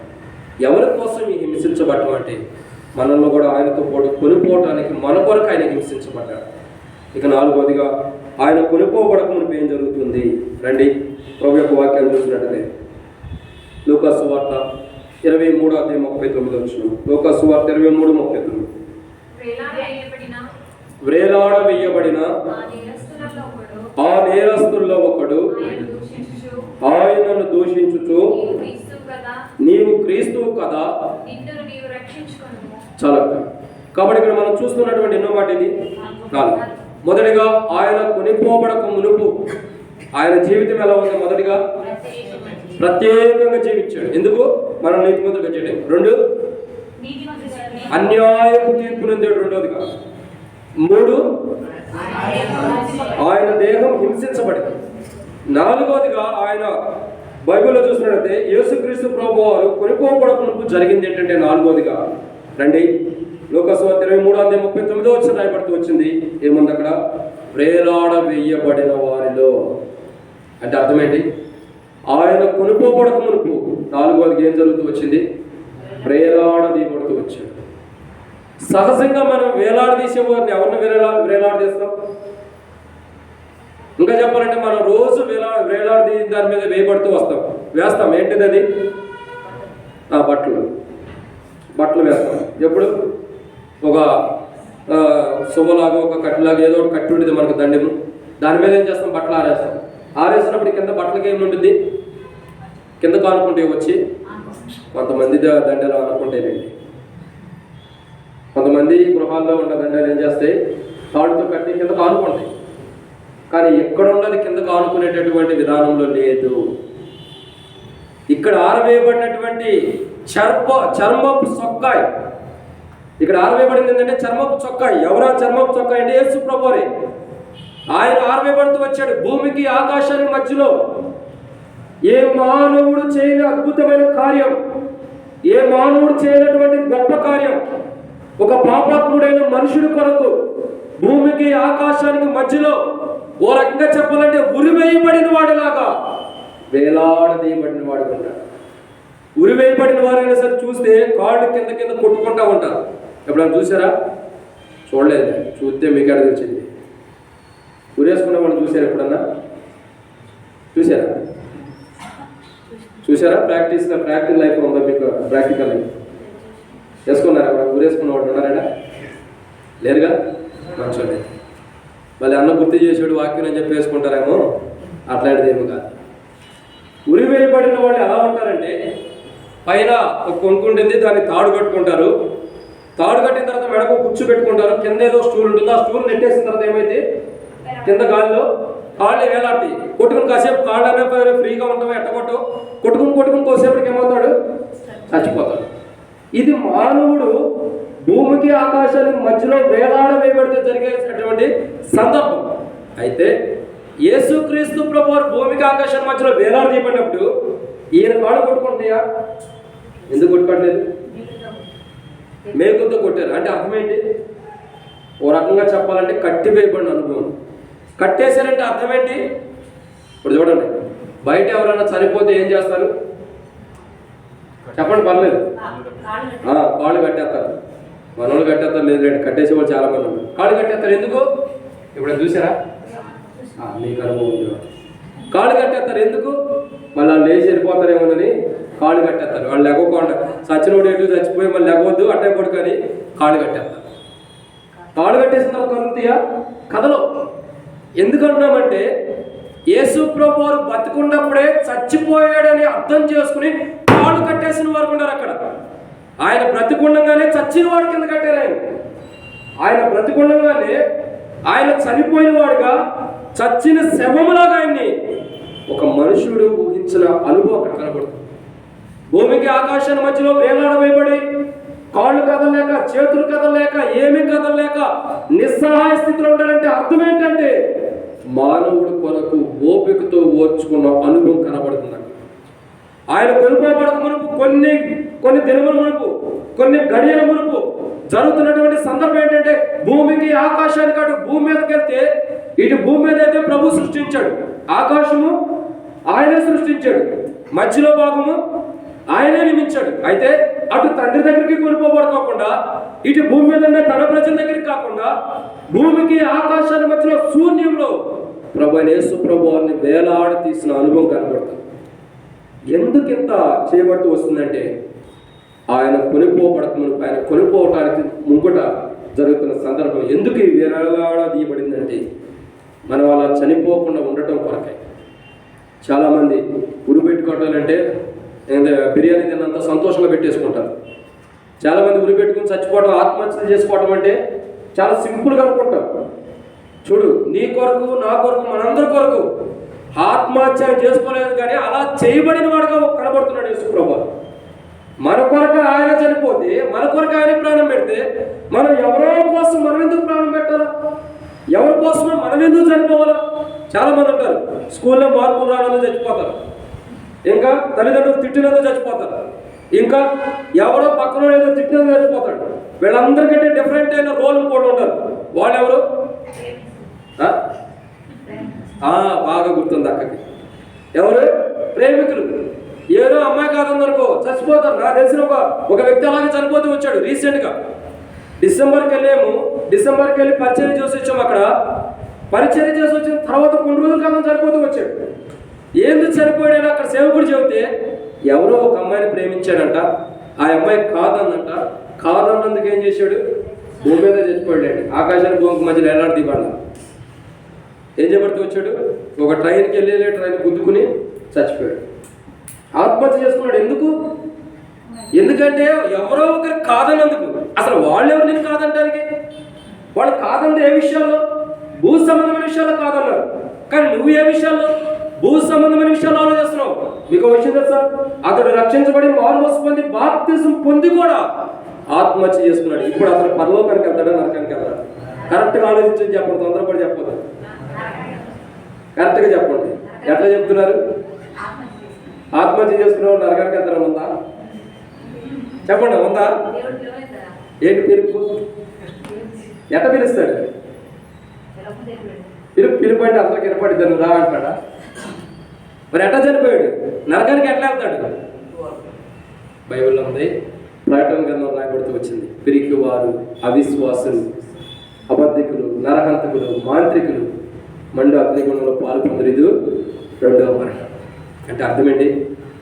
Speaker 1: ఎవరి కోసం ఈ హింసించబడటం అంటే మనల్లో కూడా ఆయనతో పాటు కొనిపోవటానికి మన కొరకు ఆయన హింసించబడ్డాడు. ఇక 4వదిగా ఆయన కొనిపోబడక మునుపు ఏం జరుగుతుంది? రండి ప్రభు యొక్క వాక్యాన్ని చూసినట్లయితే లోకాసువార్త 23వ అధ్యాయం 39వ వచనం. లోకాసువార్త 23:39. వ్రేలాడ వేయబడిన ఆ నేరస్తుల్లో ఒకడు ఆయనను దూషించుచు, నీవు క్రీస్తువు కదా, చాలా. కాబట్టి ఇక్కడ మనం చూస్తున్నటువంటి ఎన్నో మాట ఇది 4. మొదటిగా ఆయన కొనిపోబడక మునుపు ఆయన జీవితం ఎలా ఉంది? మొదటిగా ప్రత్యేకంగా జీవించాడు. ఎందుకు? మనం నీతిమంతులుగా చేయడం. 2 అన్యాయపు తీర్పు నొందాడు. 2వదిగా 3 ఆయన దేహం హింసించబడింది. 4వదిగా ఆయన బైబిల్లో చూసినట్లయితే యేసుక్రీస్తు ప్రభువు వారు కొనిపోబడక మునుపు జరిగింది ఏంటంటే 4వదిగా రండి లోకసువార్త 23వ అధ్యాయం 39వ వచనం రాయబడుతూ వచ్చింది. ఏముంది అక్కడ? వ్రేలాడ వేయబడిన వారిలో. అంటే అర్థమేంటి? ఆయన కొనిపోబడక మునుపు 4వదిగా ఏం జరుగుతూ వచ్చింది? వ్రేలాడదీయబడుతూ వచ్చాడు. సహజంగా మనం వేలాడదీసేవారిని ఎవరిని వేలాడదీస్తాం? ఇంకా చెప్పాలంటే మనం రోజు వేలాడదీ దాని మీద వేయబడుతూ వేస్తాం. ఏంటిది అది? బట్టలు వేస్తాం. ఎప్పుడు? ఒక శుభలాగా ఒక కట్టులాగా ఏదో ఒకటి కట్టి ఉంటుంది మనకు దండెము. దాని మీద ఏం చేస్తాం? బట్టలు ఆరేస్తాం. ఆరేసినప్పుడు కింద బట్టలకి ఏముంటుంది? కింద కానుకుంటే వచ్చి కొంతమంది దండలు అనుకుంటేనండి. కొంతమంది గృహాల్లో ఉన్న దండలు ఏం చేస్తాయి? తాడుతో కట్టి కింద కానుకుంటాయి. కానీ ఎక్కడ ఉన్నది కింద కానుకునేటటువంటి విధానంలో లేదు. ఇక్కడ ఆరవేయబడినటువంటి చర్మపు సొక్కాయి ఇక్కడ ఆరవేయబడింది ఏంటంటే చర్మపు చొక్కా. ఎవరా చర్మపు చొక్కా అంటే యేసు ప్రభువే. ఆయన ఆరవేయబడుతూ వచ్చాడు భూమికి ఆకాశానికి మధ్యలో. ఏ మానవుడు చేయని అద్భుతమైన కార్యం, ఏ మానవుడు చేయనటువంటి గొప్ప కార్యం, ఒక పాపాత్ముడైన మనుషుడి కొరకు భూమికి ఆకాశానికి మధ్యలో ఓ రకంగా చెప్పాలంటే ఉరివేయబడిన వాడిలాగా వేలాడదీయబడిన వాడు ఉన్నాడు. ఉరివేయబడిన వారైనా సరే చూస్తే కాళ్ళు కింద కింద కొట్టుకుంటా ఉంటారు. ఎప్పుడైనా చూసారా? చూడలేదు. చూస్తే మీకు ఎక్కడ తెలిసింది? ఉరేసుకున్న వాళ్ళు చూసారా? ఎప్పుడన్నా చూసారా? ప్రాక్టికల్ లైఫ్ ఉందా మీకు? ప్రాక్టికల్ లైఫ్ వేసుకున్నారా? ఊరేసుకున్న వాళ్ళు ఉన్నారా? లేరుగా? మంచోళ్ళే. మళ్ళీ అన్న గుర్తు చేసాడు వాక్యం అని చెప్పి వేసుకుంటారేమో. అట్లాంటిది ఏమి కాదు. ఉరివేయబడిన వాళ్ళు ఎలా ఉంటారంటే పైన ఒక కొంకు ఉంటుంది, దాన్ని తాడు కట్టుకుంటారు. తాడు కట్టిన తర్వాత మెడకు కుచ్చు పెట్టుకుంటారు. కింద ఏదో స్టూల్ ఉంటుంది, ఆ స్టూల్ నెట్టేసిన తర్వాత ఏమైతే కింద కాళ్ళు వేలాడతాయి. కొట్టుకుని కాసేపు కాళ్ళు అనే ఫ్రీగా ఉంటాము. కొట్టుకుని కోసేపటికి ఏమవుతాడు? చచ్చిపోతాడు. ఇది మానవుడు భూమికి ఆకాశానికి మధ్యలో వేలాడవేయబడితే జరిగేటటువంటి సందర్భం. అయితే యేసుక్రీస్తు ప్రభువారు భూమికి ఆకాశం మధ్యలో వేలాడదీయబడినప్పుడు ఈయన కాళ్ళు కొట్టుకుంటాయా? ఎందుకు కొట్టుకోవట్లేదు? మేకులతో కొట్టారు. అంటే అర్థం ఏంటి? ఓ రకంగా చెప్పాలంటే కట్టి వేయబడిన అనుభవం. కట్టేశారంటే అర్థం ఏంటి? ఇప్పుడు చూడండి, బయట ఎవరైనా చనిపోతే ఏం చేస్తారు? చెప్పండి, పర్లేదు. కాళ్ళు కట్టేస్తారు. మనోళ్ళు కట్టేస్తారు. లేదు, కట్టేసేవాళ్ళు చాలా మంది ఉన్నారు. కాళ్ళు కట్టేస్తారు. ఎందుకు? ఇప్పుడు చూసారా? మీకు అనుభవం ఉంది. కాళ్ళు కట్టేస్తారు ఎందుకు? మళ్ళీ వాళ్ళు లేచి వెళ్ళిపోతారేమోనని కాళ్ళు కట్టేస్తారు. వాళ్ళు లెగకుండా సచ్చినోడు ఎటు చచ్చిపోయి మళ్ళీ లెగవద్దు అట్టే కొడుకని కాళ్ళు కట్టేస్తారు. కాళ్ళు కట్టేసిన తర్వాత కలుగుతాయా? కథలో ఎందుకంటున్నామంటే యేసు ప్రభు వారు బతికున్నప్పుడే చచ్చిపోయాడని అర్థం చేసుకుని కాళ్ళు కట్టేసిన వారు ఉన్నారు అక్కడ. ఆయన బ్రతికుండగానే చచ్చిన వాడు కింద కట్టారు. ఆయన బ్రతికుండగానే ఆయన చనిపోయిన వాడుగా చచ్చిన శవములాగా ఆయన్ని ఒక మనుషుడు ఊహించిన అనుభవం అక్కడ కనబడుతుంది. భూమికి ఆకాశాన్ని మధ్యలో వేలాడవేయబడి కాళ్ళు కదలలేక, చేతులు కదలలేక, ఏమీ కదలలేక నిస్సహాయ స్థితిలో ఉంటాడంటే అర్థం ఏంటంటే మానవుడు కొరకు ఓపికతో ఓర్చుకున్న అనుభవం కనబడుతుంది. ఆయన కొనుక్కోబడక మునుపు కొన్ని దినముల మునుపు, కొన్ని గడియల మునుపు జరుగుతున్నటువంటి సందర్భం ఏంటంటే భూమికి ఆకాశానికి అటు భూమి మీదకి వెళ్తే ఇటు భూమి మీద అయితే ప్రభు సృష్టించాడు. ఆకాశము ఆయనే సృష్టించాడు, మధ్యలో భాగము ఆయనే నియమించాడు. అయితే అటు తండ్రి దగ్గరికి కొనుక్కోబడుకోకుండా ఇటు భూమి మీద తన ప్రజల దగ్గరికి కాకుండా భూమికి ఆకాశాల మధ్యలో శూన్యంలో ప్రభు యేసు ప్రభు వారిని వేలాడి తీసిన అనుభవం కనబడుతుంది. ఎందుకు ఇంత చేయబడుతూ వస్తుందంటే ఆయన కొనిపోవటానికి ముంగట జరుగుతున్న సందర్భం ఎందుకు వేలాడదీయబడిందంటే మనం అలా చనిపోకుండా ఉండటం కొరకే. చాలామంది ఉరి పెట్టుకోవటాలంటే బిర్యానీ తిన్నంత సంతోషంగా పెట్టేసుకుంటారు. చాలామంది ఉరి పెట్టుకుని చచ్చిపోవడం, ఆత్మహత్యలు చేసుకోవడం అంటే చాలా సింపుల్గా అనుకుంటాం. చూడు, నీ కొరకు, నా కొరకు, మనందరి కొరకు ఆత్మహత్య చేసుకోలేదు, కానీ అలా చేయబడిన వాడుగా కనబడుతున్నాడు యేసు ప్రభువు. మన కొరకు ఆయన చనిపోతే, మన కొరకు ఆయన ప్రాణం పెడితే మనం ఎవరో కోసం మనం ఎందుకు ప్రాణం పెట్టాలా? ఎవరి కోసమో మనం ఎందుకు చనిపోవాలా? చాలామంది ఉంటారు, స్కూల్లో మార్కులు రానందుకు చచ్చిపోతారు, ఇంకా తల్లిదండ్రులు తిట్టినందుకు చచ్చిపోతారు, ఇంకా ఎవరో పక్కన ఏదో తిట్టినందుకు చచ్చిపోతాడు. వీళ్ళందరికంటే డిఫరెంట్ అయిన రోల్ కూడా ఉంటారు. వాళ్ళెవరు? బాగా గుర్తుంది అక్కకి. ఎవరు? ప్రేమికులు. ఏదో అమ్మాయి కాదనుకో చచ్చిపోతారు. నాకు తెలిసిన ఒక వ్యక్తి అలాగే చనిపోతూ వచ్చాడు రీసెంట్గా. డిసెంబర్కి వెళ్ళి పరిచయం చేసి వచ్చాము. అక్కడ పరిచయం చేసి వచ్చిన తర్వాత కొన్ని రోజుల కాలం చనిపోతూ వచ్చాడు. ఎందుకు చనిపోయాడని అక్కడ సేవకుడు చెబితే ఎవరో ఒక అమ్మాయిని ప్రేమించాడంట. ఆ అమ్మాయి కాదన్నందుకు ఏం చేశాడు? భూమి మీద చచ్చిపోయాడు. ఆకాశానికి భూమికి మధ్యలో ఎలాంటి దిగాడు. ఏం చేయబడుతూ వచ్చాడు? ఒక ట్రైన్కి వెళ్ళే ట్రైన్ గుద్దుకుని చచ్చిపోయాడు. ఆత్మహత్య చేసుకున్నాడు. ఎందుకంటే ఎవరో ఒకరు కాదన్నందుకు. అసలు వాళ్ళు ఎవరు నేను కాదంటానికి? వాళ్ళు కాదన్నది ఏ విషయాల్లో? భూ సంబంధమైన విషయాల్లో కాదన్నారు. కానీ నువ్వు ఏ విషయాల్లో? భూ సంబంధమైన విషయాలు ఆలోచిస్తున్నావు. మీకు ఒక విషయం తెలుసా, అతడు రక్షించబడి మారుమనసు పొంది బాప్తిజం పొంది కూడా ఆత్మహత్య చేసుకున్నాడు. ఇప్పుడు అతను పరలోకానికి వెళ్తాడా నరకానికి వెళ్తాడు? కరెక్ట్గా ఆలోచించి చెప్పండి, తొందరపడి చెప్పదు, కరెక్ట్గా చెప్పండి. ఎట్లా చెప్తున్నారు? ఆత్మహత్య చేసుకున్న నరకానికి వెళ్తారా? ఉందా చెప్పండి, ఉందా? ఏంటి పిలుపు? ఎట్ట పిలుస్తాడు? పిలుపు అంటే అందరికి వినపడి దాన్ని రా అంటాడా? మరి ఎట్లా చనిపోయాడు? నరకానికి ఎట్లా వెళ్తాడు? బైబిల్లో ఉంది, ప్రకటన గ్రంథం రాయబడుతూ వచ్చింది, పిరికి వారు, అవిశ్వాసులు, అబద్ధికులు, నరహంతకులు, మాంత్రికులు మండు అగ్నిగుణంలో పాల్పొందరు. ఇది రెండవ మరణం. అంటే అర్థమేంటి?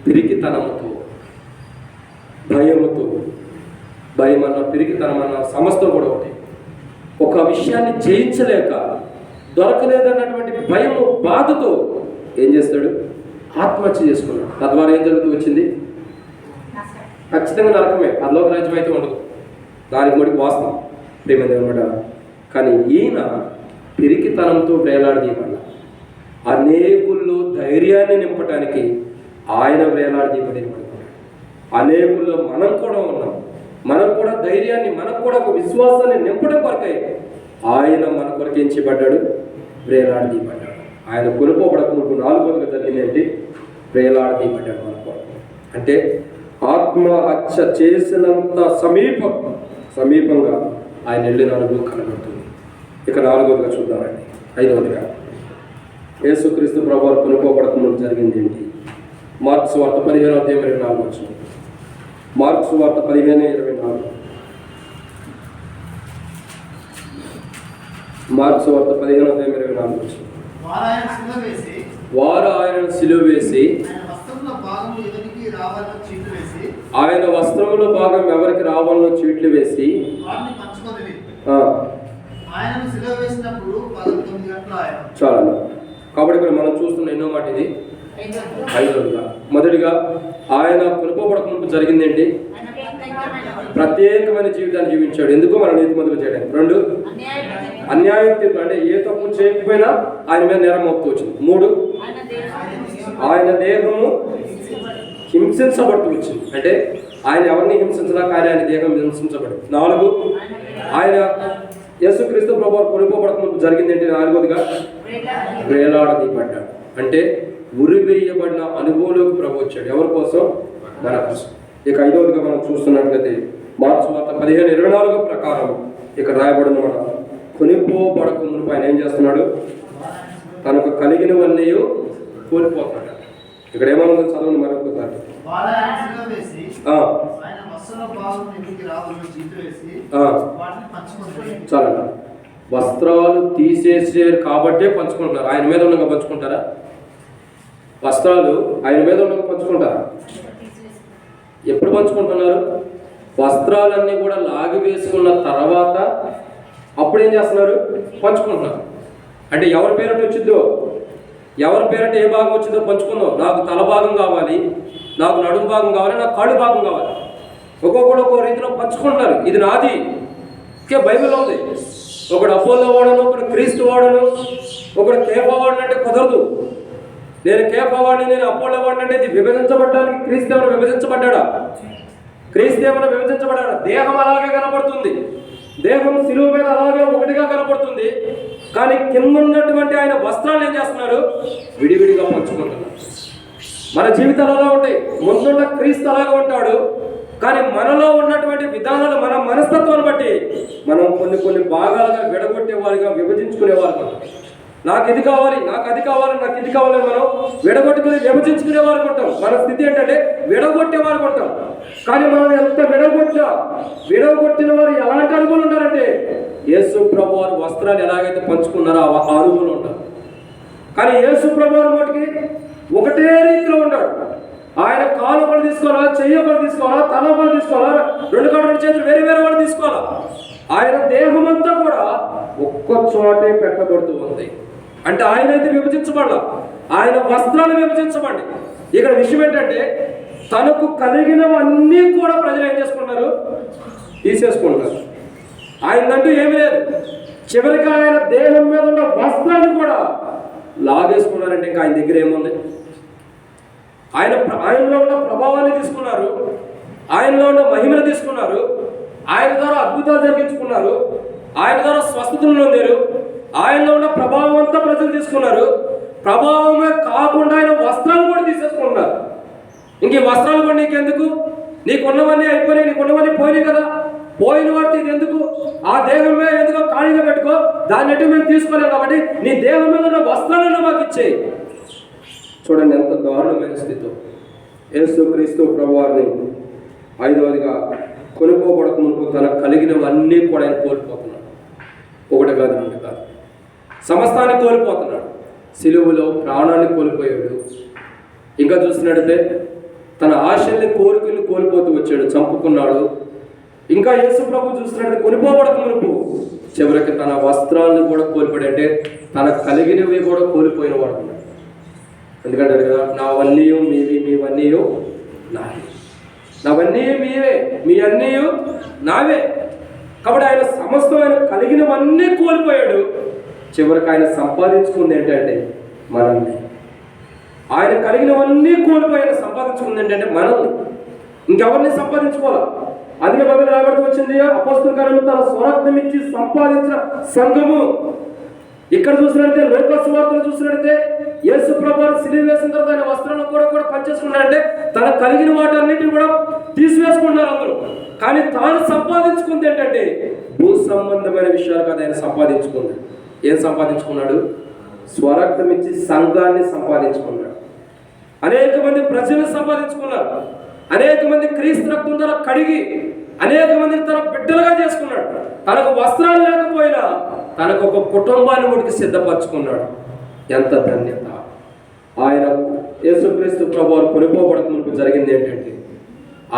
Speaker 1: పిరికితనముతో, భయముతో, భయం అన్న పిరికితనం అన్న సమస్తం కూడా ఒకటి. ఒక విషయాన్ని జయించలేక దొరకలేదన్నటువంటి భయము, బాధతో ఏం చేస్తాడు? ఆత్మహత్య చేసుకున్నాడు. తద్వారా ఏం జరుగుతూ వచ్చింది? ఖచ్చితంగా నరకమే, పరలోక రాజ్యం అయితే ఉండదు. దానికి కూడా వాస్తవం ప్రేమది అనమాట. కానీ ఈయన పిరికితనంతో వేలాడదీయబడ్డ, అనేకుల్లో ధైర్యాన్ని నింపడానికి ఆయన వేలాడదీయబడినప్పుడు అనేకుల్లో మనం కూడా ఉన్నాం. మనకు కూడా ధైర్యాన్ని, మనకు కూడా ఒక విశ్వాసాన్ని నింపడం కొరకై ఆయన మన కొరకు ఏం చేయబడ్డాడు? వేలాడదీయబడ్డాడు. ఆయన కొనుక్కోబడక ముందు 4 రోజులుగా జరిగిందేంటి? వేలాడదీయబడ్డాడు మన కొరకు. అంటే ఆత్మహత్య చేసినంత సమీపంగా ఆయన వెళ్ళిన అనుభవం కనబడుతుంది. ఇక 4వదిగా చూద్దామండి. 5వదిగా యేసుక్రీస్తు ప్రభువు కొనుక్కోబడక ముందు జరిగింది ఏంటి? మార్క్స్ వార్త 15:24. మార్క్స్ వార్త 15:24. మార్క్స్ వార్త 15:24. వారు ఆయనను సిలువ వేసి ఆయన వస్త్రముల భాగం ఎవరికి రావాలనో చీట్లు వేసి చాలా. కాబట్టి ఇక్కడ మనం చూస్తున్న ఎన్నో మాట ఇది 5వదిగా. మొదటిగా ఆయన కొనుక్కోబడక ముందు జరిగిందేంటి? ప్రత్యేకమైన జీవితాన్ని జీవించాడు. ఎందుకు? మన నీతిమంతులు చేయడానికి. 2, అన్యాయం తీర్పు, అంటే ఏ తప్పు చేయకపోయినా ఆయన మీద నేరం మోపుతూ వచ్చింది. 3, ఆయన దేహము హింసించబడుతూ వచ్చింది, అంటే ఆయన ఎవరిని హింసించలా కానీ ఆయన దేహం హింసించబడింది. 4, ఆయన యేసుక్రీస్తు ప్రభువు కొనుక్కోబడక ముందు జరిగిందేంటి? 4వదిగా వేలాడదీయబడ్డాడు. అంటే ఉరివేయబడిన అనుభవంలోకి ప్రభు వచ్చాడు. ఎవరి కోసం? మన కోసం. ఇక 5వదిగా మనం చూస్తున్నట్లయితే మార్క్స్ వార్త 15:24 ప్రకారం ఇక్కడ రాయబడిన మాట, కొనిపోబడక ముందు ఆయన ఏం చేస్తున్నాడు? తనకు కలిగినవన్నీ కోల్పోతాడు. ఇక్కడ ఏమన్నా చదవండి మరొకసారి. చాలా వస్త్రాలు తీసేసారు కాబట్టే పంచుకుంటున్నారు. ఆయన మీద ఉండగా పంచుకుంటారా? వస్త్రాలు ఆయన మీద ఉండగా పంచుకుంటారా? ఎప్పుడు పంచుకుంటున్నారు? వస్త్రాలన్నీ కూడా లాగి వేసుకున్న తర్వాత అప్పుడు ఏం చేస్తున్నారు? పంచుకుంటున్నారు. అంటే ఎవరి పేరట వచ్చిందో, ఎవరి పేరట ఏ భాగం వచ్చిందో పంచుకుందాం. నాకు తల భాగం కావాలి, నాకు నడుము భాగం కావాలి, నాకు కాళ్ళు భాగం కావాలి. ఒక్కొక్కడు ఒక్కో రీతిలో పంచుకుంటున్నారు. ఇది నాది. ఇంకే బైబిల్లో ఉంది. ఒకడు అపోల్లో వాడను, ఒకడు క్రీస్తు వాడను, ఒకడు కేఫా వాడను అంటే కుదరదు. నేను కేఫా వాడిని, నేను అపోల్లో వాడిని అంటే ఇది విభజించబడడానికి క్రీస్తు ఏమైనా విభజించబడ్డా? క్రీస్తు ఏమైనా విభజించబడ్డా? దేహం అలాగే కనపడుతుంది, దేహం శిలువ మీద అలాగే ఒకటిగా కనపడుతుంది. కానీ కింద ఉన్నటువంటి ఆయన వస్త్రాలు ఏం చేస్తున్నారు? విడివిడిగా పంచుకుంటున్నారు. మన జీవితాలు అలా ఉంటాయి. ముందున్న క్రీస్తు అలాగే ఉంటాడు, కానీ మనలో ఉన్నటువంటి విధానాలు, మన మనస్తత్వాన్ని బట్టి మనం కొన్ని భాగాలుగా విడగొట్టేవారిగా, విభజించుకునేవారు. నాకు ఇది కావాలి, నాకు అది కావాలి, నాకు ఇది కావాలని మనం విడగొట్టుకుని విభజించుకునేవారు ఉంటాం. మన స్థితి ఏంటంటే విడగొట్టేవారు ఉంటాం. కానీ మనం ఎంత విడగొట్టిన వారు ఎలాంటి అనుభవాలు ఉంటారంటే, యేసు ప్రభు వారు వస్త్రాలు ఎలాగైతే పంచుకున్నారో ఆ అనుభవాలు ఉంటారు. కానీ యేసు ప్రభు వారి మటుకి ఒకటే రీతిలో ఉంటాడు. ఆయన కాలు ఒకటి తీసుకోవాలా, చెయ్యి ఒకటి తీసుకోవాలా, తల ఒకటి తీసుకోవాలా, 2 కాళ్ళు 2 చేతులు వేరే వాడు తీసుకోవాలా. ఆయన దేహం అంతా కూడా ఒక్క చోటే పెట్టబడుతూ ఉంది. అంటే ఆయన అయితే విభజించబడాల, ఆయన వస్త్రాలు విభజించబడి. ఇక్కడ విషయం ఏంటంటే, తనకు కలిగినవన్నీ కూడా ప్రజలు ఏం చేసుకుంటారు? తీసేసుకుంటారు. ఆయనంటూ ఏమీ లేదు. చివరికి ఆయన దేహం మీద ఉన్న వస్త్రాన్ని కూడా లాగేసుకున్నారంటే ఇంకా ఆయన దగ్గర ఏముంది? ఆయనలో ఉన్న ప్రభావాన్ని తీసుకున్నారు, ఆయనలో ఉన్న మహిమను తీసుకున్నారు, ఆయన ద్వారా అద్భుతాలు జరిగించుకున్నారు, ఆయన ద్వారా స్వస్థతను పొందారు, ఆయనలో ఉన్న ప్రభావం అంతా ప్రజలు తీసుకున్నారు. ప్రభావమే కాకుండా ఆయన వస్త్రాలు కూడా తీసేసుకున్నారు. ఇంక ఈ వస్త్రాలు కూడా నీకెందుకు? నీకున్నవన్నీ అయిపోయినాయి, నీకున్నవన్నీ పోయినాయి కదా. పోయిన వాటి ఇది ఎందుకు? ఆ దేహమే ఎందుకో ఖాళీగా పెట్టుకో, దాన్ని ఎటు మేము తీసుకోలేము కాబట్టి నీ దేహం మీద ఉన్న వస్త్రాలను మాకు ఇచ్చేయి. చూడండి ఎంత దారుణమైన స్థితి. యేసుక్రీస్తు ప్రభువారిని ఐదవదిగా కొనుక్కోబడక ముందు తనకు కలిగినవన్నీ కూడా ఆయన కోల్పోతున్నాడు. ఒకటి కాదు, రెండు కాదు, సమస్తాన్ని కోల్పోతున్నాడు. సిలువలో ప్రాణాన్ని కోల్పోయాడు. ఇంకా చూసినట్టయితే తన ఆశల్ని కోరికల్ని కోల్పోతూ వచ్చాడు, చంపుకున్నాడు. ఇంకా యేసు ప్రభు చూసినట్టు కొనుక్కోబడక మునుపు చివరికి తన వస్త్రాలను కూడా కోల్పోయాడు. అంటే తనకు కలిగినవి కూడా కోల్పోయిన వాడు ఉన్నాడు. ఎందుకంటే కదా, నావన్నీ మీవి, మీవన్నీ నావే, నావన్నీ మీవే, మీ అన్నీ నావే. కాబట్టి ఆయన సమస్తం ఆయన కలిగినవన్నీ కోల్పోయాడు. చివరికి ఆయన సంపాదించుకుంది ఏంటంటే మనల్ని. ఆయన కలిగినవన్నీ కోల్పోయి సంపాదించుకుంది ఏంటంటే మనల్ని. ఇంకెవరిని సంపాదించుకోవాలి. అందుకే బైబిల్ రాబడుతూ వచ్చింది, అపోస్తలుల కార్యములు తన స్వరక్తం ఇచ్చి సంపాదించిన సంఘము. ఇక్కడ చూసినట్టే లోక సువార్తలు చూసినట్టే యేసు ప్రభువు సిలువ వేసిన తర్వాత ఆయన వస్త్రాలను కూడా పనిచేసుకున్నాడంటే తన కలిగిన వాటన్నిటిని కూడా తీసివేసుకుంటున్నారు అందరూ. కానీ తాను సంపాదించుకుంది ఏంటంటే భూ సంబంధమైన విషయాలు కాదు, ఆయన సంపాదించుకుంది. ఏం సంపాదించుకున్నాడు? స్వరక్తం ఇచ్చి సంఘాన్ని సంపాదించుకున్నాడు. అనేక మంది ప్రజలను సంపాదించుకున్నారు. అనేక మంది క్రీస్తు రక్తం ద్వారా కడిగి అనేక మందిని తన బిడ్డలుగా చేసుకున్నాడు. తనకు వస్త్రాలు లేకపోయినా తనకు ఒక కుటుంబాన్ని ముడికి సిద్ధపరచుకున్నాడు. ఎంత ధన్యత! ఆయన యేసుక్రీస్తు ప్రభువు కొనుక్కోబడక ముందు జరిగింది ఏంటంటే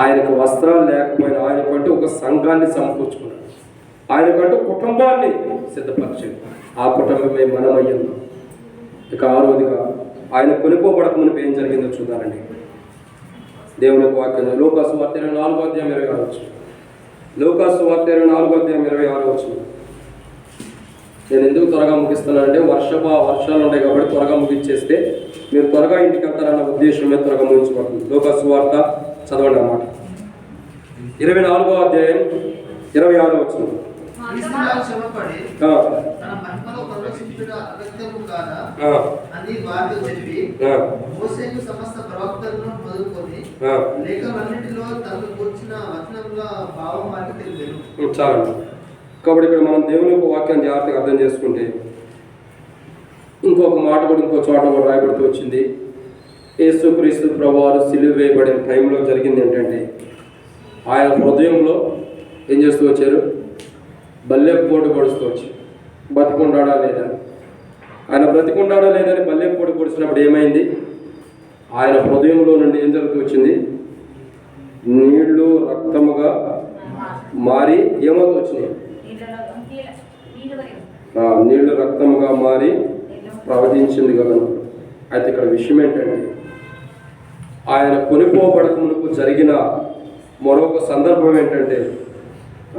Speaker 1: ఆయనకు వస్త్రాలు లేకపోయినా ఆయనకంటూ ఒక సంఘాన్ని సమకూర్చుకున్నాడు. ఆయనకంటూ కుటుంబాన్ని సిద్ధపరిచాడు. ఆ కుటుంబమే మనమయ్యింది. ఇక ఆరోదిగా ఆయన కొనుక్కోబడక ముందు ఏం జరిగిందో చూద్దామండి. దేవుని వాక్యం లూకాసు వార్త 24వ అధ్యాయం 26 వచనం. లూకాసు వార్త 24వ అధ్యాయం 26 వచనం. నేను ఎందుకు త్వరగా ముగిస్తున్నానంటే వర్షాలు ఉంటాయి కాబట్టి త్వరగా ముగిచ్చేస్తే మీరు త్వరగా ఇంటికి వెళ్తారన్న ఉద్దేశం మీద త్వరగా ముగించబడుతుంది. లూకాసు వార్త చదవండి అన్నమాట. 24వ అధ్యాయం 26వ వచనం. చాలండి. కాబట్టి ఇక్కడ మనం దేవుని యొక్క వాక్యాన్ని జాగ్రత్తగా అర్థం చేసుకుంటే ఇంకొక మాట కూడా ఇంకో చోట కూడా రాయబడుతూ వచ్చింది. యేసుక్రీస్తు ప్రభువారు సిలువ వేయబడిన టైంలో జరిగింది ఏంటంటే ఆయన హృదయంలో ఏం చేస్తూ వచ్చారు? బల్లెపోటు పొడుస్తూ వచ్చి బతికుండాడా లేదా, ఆయన బ్రతికుండాడా లేదని బల్లెపోటు పొడిచినప్పుడు ఏమైంది? ఆయన హృదయంలో నుండి ఏం జరుగుతూ వచ్చింది? నీళ్లు రక్తముగా మారి ఏమవుతూ వచ్చినాయి? నీళ్లు రక్తముగా మారి ప్రవహించింది కదా. అయితే ఇక్కడ విషయం ఏంటంటే ఆయన కొనుక్కోబడక మునుపు జరిగిన మరొక సందర్భం ఏంటంటే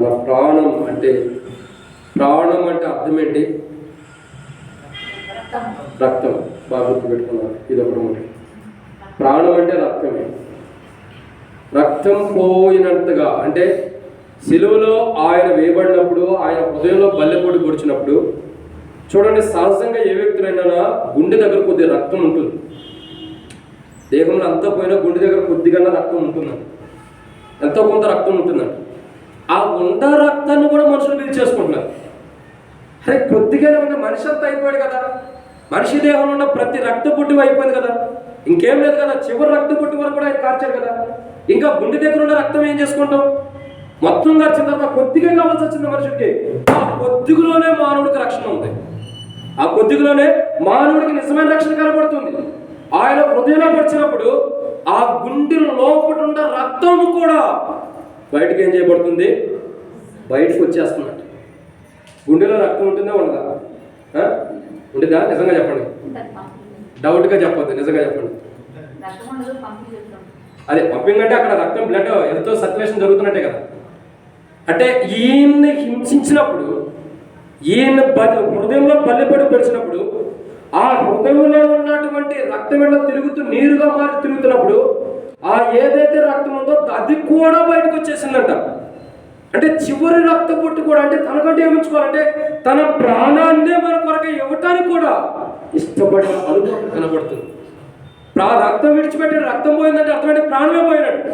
Speaker 1: మన ప్రాణం అంటే అర్థం ఏంటి? రక్తం. బాగా గుర్తుపెట్టుకున్నారు. ఇది ఒకటి మాట. ప్రాణం అంటే రక్తమే. రక్తం పోయినంతగా అంటే సిలువలో ఆయన వేయబడినప్పుడు ఆయన హృదయంలో బల్లెపోటు పొడిచినప్పుడు చూడండి, సహజంగా ఏ వ్యక్తులైనా గుండె దగ్గర కొద్దిగా రక్తం ఉంటుంది. దేహంలో అంతా పోయినా గుండె దగ్గర కొద్దిగా రక్తం ఉంటుందండి, ఎంతో కొంత రక్తం ఉంటుందండి. ఆ ఉన్న రక్తాన్ని కూడా మనుషులు పీల్చేసుకుంటున్నారు. అరే కొద్దిగానే ఉన్న మనిషి అంతా అయిపోయాడు కదా, మనిషి దేహంలో ఉన్న ప్రతి రక్త పుట్టి అయిపోయింది కదా, ఇంకేం లేదు కదా, చివరి రక్త పుట్టి వరకు కూడా ఆయన కార్చారు కదా. ఇంకా గుండె దగ్గర ఉన్న రక్తం ఏం చేసుకుంటాం? మొత్తం కార్చిన తర్వాత కొద్దిగా కావాల్సి వచ్చింది మనిషికి. ఆ కొద్దిగలోనే మానవుడికి రక్షణ ఉంది. ఆ కొద్దిగలోనే మానవుడికి నిజమైన రక్షణ కనబడుతుంది. ఆయన హృదయంలో వచ్చినప్పుడు ఆ గుండె లోపల ఉన్న రక్తము కూడా బయటకు ఏం చేయబడుతుంది? బయటకు వచ్చేస్తున్నట్టు. గుండెలో రక్తం ఉంటుందా ఉండదా? ఉంటుందా? నిజంగా చెప్పండి, డౌట్గా చెప్పొద్దు, నిజంగా చెప్పండి. అదే పంపింగ్ అంటే అక్కడ రక్తం బ్లడ్ ఎంతో సర్క్యులేషన్ జరుగుతున్నట్టే కదా. అంటే ఈయన్ని హింసించినప్పుడు, ఈయన హృదయంలో బల్లెపడి పెడిచినప్పుడు ఆ హృదయంలో ఉన్నటువంటి రక్తం ఎలా తిరుగుతూ నీరుగా మారి తిరుగుతున్నప్పుడు ఆ ఏదైతే రక్తం ఉందో అది కూడా బయటకు వచ్చేసిందంట. అంటే చివరి రక్త పొట్టు కూడా, అంటే తనకంటే ఏమించుకోవాలంటే తన ప్రాణాన్నే మన కొరకు ఇవ్వటానికి కూడా ఇష్టపడిన అనుభవం కనబడుతుంది. రక్తం విడిచిపెట్టిన రక్తం పోయిందంటే అర్థమంటే ప్రాణమే పోయినట్టు.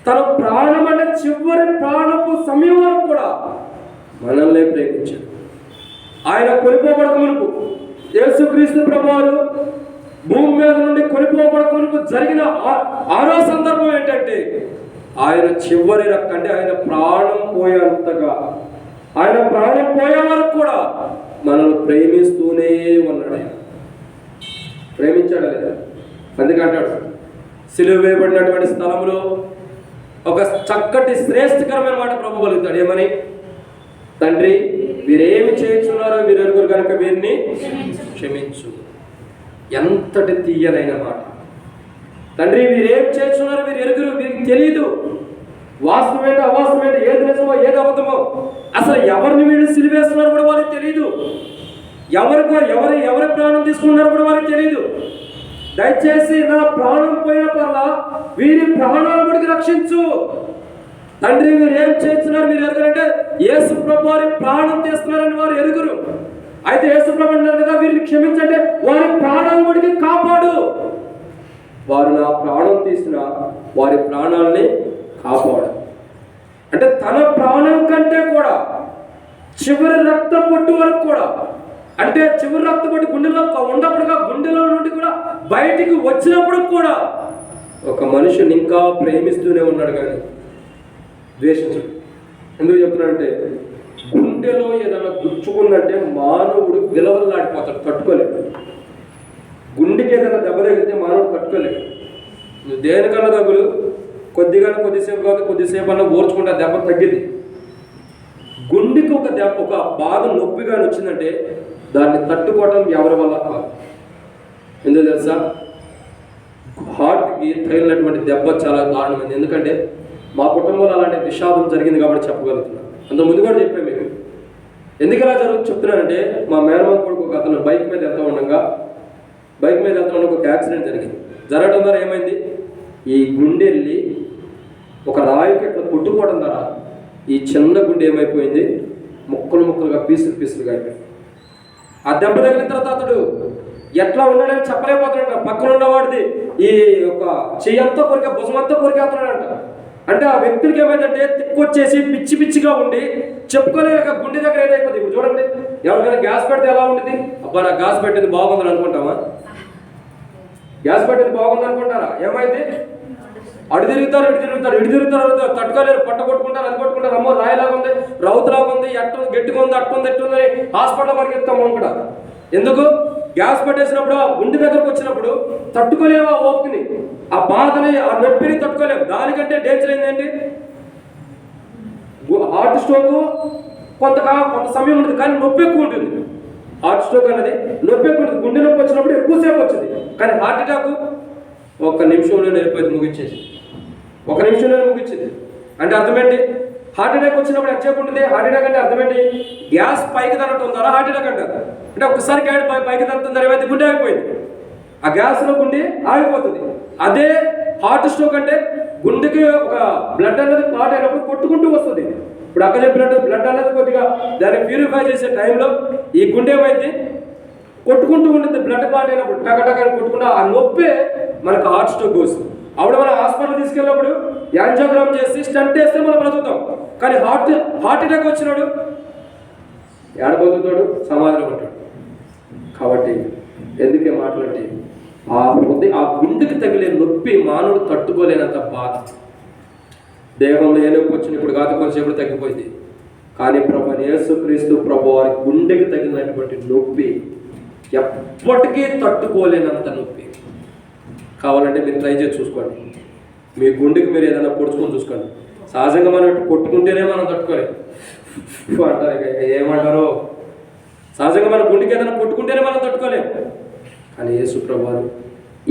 Speaker 1: తన ప్రాణం అంటే చివరి ప్రాణపు సమయం వరకు కూడా మనల్ని ప్రేమించాడు. ఆయన కొనిపోబడక మునుపు, యేసుక్రీస్తు ప్రభువారు భూమి మీద నుండి కొనిపోబడక మునుపు జరిగిన ఆరో సందర్భం ఏంటంటే ఆయన చివరి రక్తం, అంటే ఆయన ప్రాణం పోయేంతగా, ఆయన ప్రాణం పోయే వరకు కూడా మనల్ని ప్రేమిస్తూనే ఉన్నాడు. ఆయన ప్రేమించాడు లేదా? అందుకంటాడు సిలువ వేయబడినటువంటి స్థలంలో ఒక చక్కటి శ్రేష్టకరమైన మాట ప్రభు పలుకుతాడు. ఏమని? తండ్రి, వీరేమి చేయించున్నారో వీరెరుగురు కనుక వీరిని క్షమించు. ఎంతటి తీయనైన మాట. తండ్రి, వీరేం చేస్తున్నారో వీరు ఎరుగురు, వీరికి తెలియదు. వాస్తవమేంటో అవాస్తవమేంటో, ఏది నిజమో ఏది అబద్ధమో, అసలు ఎవరిని వీళ్ళు సిలివేస్తున్నారో కూడా వారికి తెలియదు. ఎవరి ప్రాణం తీసుకున్నారో కూడా వారికి తెలియదు. దయచేసి నా ప్రాణం పోయిన పర్లా వీరి ప్రాణాలు కూడా రక్షించు. తండ్రి, మీరు ఏం చేస్తున్నారు మీరు ఎరుగురంటే యేసు ప్రభు వారి ప్రాణం తీస్తున్నారని వారు ఎరుగురు. అయితే యేసు ప్రభు అన్నారు కదా, వీరిని క్షమించంటే వారి ప్రాణాలు కూడా కాపాడు. వారు నా ప్రాణం తీసిన వారి ప్రాణాలని కాపాడు. అంటే తన ప్రాణం కంటే కూడా చివరి రక్త పొట్టు వరకు కూడా, అంటే చివరి రక్త పొట్టు గుండెలో ఉన్నప్పుడుగా గుండెలో నుండి కూడా బయటికి వచ్చినప్పుడు కూడా ఒక మనిషిని ఇంకా ప్రేమిస్తూనే ఉన్నాడు కానీ ద్వేషించడు. ఎందుకు చెప్తున్నాడంటే గుండెలో ఏదైనా గుచ్చుకుందంటే మానవుడు విలవల్లాడిపోతాడు, తట్టుకోలేడు. గుండెకి ఏదైనా దెబ్బ తగిలితే మానవుడు తట్టుకోలేడు. నువ్వు దేనికన్నా దెబ్బలు కొద్దిసేపు కాదు కొద్దిసేపు అన్నా ఓర్చుకుంటే దెబ్బ తగ్గింది. గుండెకి ఒక బాధ నొప్పిగా వచ్చిందంటే దాన్ని తట్టుకోవడం ఎవరి వల్ల కాదు. ఎందుకు తెలుసా? హార్ట్కి తగిలినటువంటి దెబ్బ చాలా దారుణమైంది. ఎందుకంటే మా కుటుంబంలో అలాంటి విషాదం జరిగింది కాబట్టి చెప్పగలుగుతున్నాను. అంత ముందు కూడా చెప్పాను మీకు. ఎందుకు ఇలా చెప్తున్నానంటే మా మేనమామ కొడుకు ఒక అతను బైక్ మీద వెళ్తూ ఉండగా ఒక యాక్సిడెంట్ జరిగింది. జరగడం ద్వారా ఏమైంది, ఈ గుండె వెళ్ళి ఒక రాయికి ఇట్లా కొట్టుకోవడం ద్వారా ఈ చిన్న గుండె ఏమైపోయింది, ముక్కలుగా పీసులుగా అయిపోయింది. ఆ దెబ్బ తగిలిన తర్వాత అతడు ఎట్లా ఉన్నాడని చెప్పలేకపోతున్నాడంట. పక్కన ఉన్నవాడిది ఈ యొక్క చెయ్యంతా కొరికే భుజమంతా కొరికేస్తున్నాడంట. అంటే ఆ వ్యక్తులకి ఏమైందంటే తిక్కొచ్చేసి పిచ్చిగా ఉండి చెప్పుకోలేక గుండె దగ్గర ఏదైపోతుంది. ఇప్పుడు చూడండి, ఎవరికైనా గ్యాస్ పెడితే ఎలా ఉంటుంది? అబ్బా నా గ్యాస్ పెట్టింది బాగుందని అనుకుంటామా? గ్యాస్ పెట్టింది బాగుంది అనుకుంటారా? ఏమైంది? ఇటు తిరుగుతారు తట్టుకోలేరు, పట్టగొట్టుకుంటారు, అది కొట్టుకుంటారు. అమ్మో రాయిలాగా ఉంది, రౌతులాగా ఉంది, గట్టిగా ఉంది, ఎట్టుందని హాస్పిటల్ వరకు ఎత్తాం మనం కూడా. ఎందుకు? గ్యాస్ పట్టేసినప్పుడు ఆ గుండె దగ్గరకు వచ్చినప్పుడు తట్టుకోలేవు, ఆ ఓపికని, ఆ బాధని, ఆ నొప్పిని తట్టుకోలేవు. దానికంటే డేంజర్ ఏంటంటే హార్ట్ స్ట్రోక్ కొంత సమయం ఉంటుంది కానీ నొప్పి ఎక్కువ ఉంటుంది. హార్ట్ స్ట్రోక్ అనేది నొప్పి ఎక్కువ ఉంటుంది. గుండె నొప్పి వచ్చినప్పుడు ఎక్కువసేపు వచ్చింది. కానీ హార్ట్ అటాక్ ఒక్క నిమిషంలోనే ముగించింది. అంటే అర్థమేంటి? హార్ట్ అటాక్ వచ్చినప్పుడు ఎంతసేపు ఉంటుంది? హార్ట్ అటాక్ అంటే అర్థమేంటి? గ్యాస్ పైకి తనటం ద్వారా హార్ట్ అటాక్ అంటారు. అంటే ఒక్కసారి పైకి తనటం ఏమైతే గుండె ఆగిపోయింది, ఆ గ్యాస్లో గుండె ఆగిపోతుంది. అదే హార్ట్ స్ట్రోక్ అంటే గుండెకి ఒక బ్లడ్ అనేది క్లాట్ అయినప్పుడు కొట్టుకుంటూ వస్తుంది. ఇప్పుడు అక్క చెప్పినట్టు బ్లడ్ అనేది కొద్దిగా దాన్ని ప్యూరిఫై చేసే టైంలో ఈ గుండె ఏమైంది కొట్టుకుంటూ ఉంటుంది. బ్లడ్ క్లాట్ అయినప్పుడు టకటకని కొట్టుకుంటూ ఆ నొప్పే మనకు హార్ట్ స్ట్రోక్ వస్తుంది. అప్పుడు మనం హాస్పిటల్ తీసుకెళ్ళినప్పుడు యాంజియోగ్రామ్ చేసి స్టంట్ వేస్తే మనం బ్రతుకుతాం. కానీ హార్ట్ అటాక్ వచ్చినాడు ఏడ బతుకుతాడు? సమాధిలో ఉంటాడు. కాబట్టి ఎందుకే మాట్లాడి ఆ గుండెకి తగిలే నొప్పి మానవుడు తట్టుకోలేనంత బాధ. దేహంలో ఏ నొప్పి వచ్చిన ఇప్పుడు కాదు, కొంచెంసేపు తగ్గిపోయింది. కానీ ప్రభు యేసుక్రీస్తు ప్రభు వారి గుండెకి తగిలినటువంటి నొప్పి ఎప్పటికీ తట్టుకోలేనంత నొప్పి. కావాలంటే మీరు ట్రై చేసి చూసుకోండి. మీ గుండెకి మీరు ఏదైనా పొడుచుకొని చూసుకోండి. సహజంగా మనం కొట్టుకుంటేనే మనం తట్టుకోలేం అంటారు. ఏమంటారో సహజంగా మన గుండెకి ఏదైనా కొట్టుకుంటేనే మనం తట్టుకోలేం. కానీ యేసు ప్రభువారు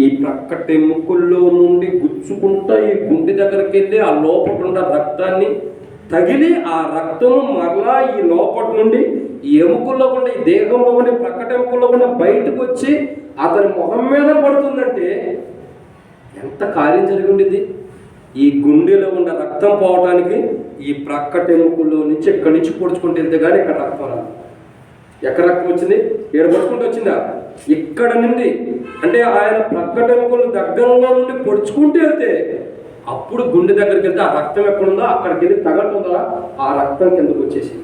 Speaker 1: ఈ ప్రక్కటి ముక్కుల్లో నుండి గుచ్చుకుంటా ఈ గుండె దగ్గరికి వెళ్ళి ఆ లోపల ఉన్న రక్తాన్ని తగిలి ఆ రక్తము మరలా ఈ లోపల నుండి
Speaker 3: ఈ ఎముకల్లో కూడా, ఈ దేహంలో కూడా, ప్రక్కట ఎముకల్లో కూడా బయటకు వచ్చి అతని మొహం మీద పడుతుందంటే ఎంత కార్యం జరిగి ఉండేది. ఈ గుండెలో ఉన్న రక్తం పోవటానికి ఈ ప్రక్కట ఎముకల్లో నుంచి ఇక్కడి నుంచి పొడుచుకుంటూ వెళ్తే కానీ ఇక్కడ రక్తం రాదు. ఎక్కడ రక్తం వచ్చింది? ఏడు పొడుచుకుంటూ వచ్చిందా? ఇక్కడ నుండి, అంటే ఆయన ప్రక్కట ఎముకలు దగ్గరలో నుండి పొడుచుకుంటూ వెళ్తే అప్పుడు గుండె దగ్గరికి వెళ్తే ఆ రక్తం ఎక్కడుందో అక్కడికి వెళ్ళి తగలుతుందా ఆ రక్తం కిందకు వచ్చేసి.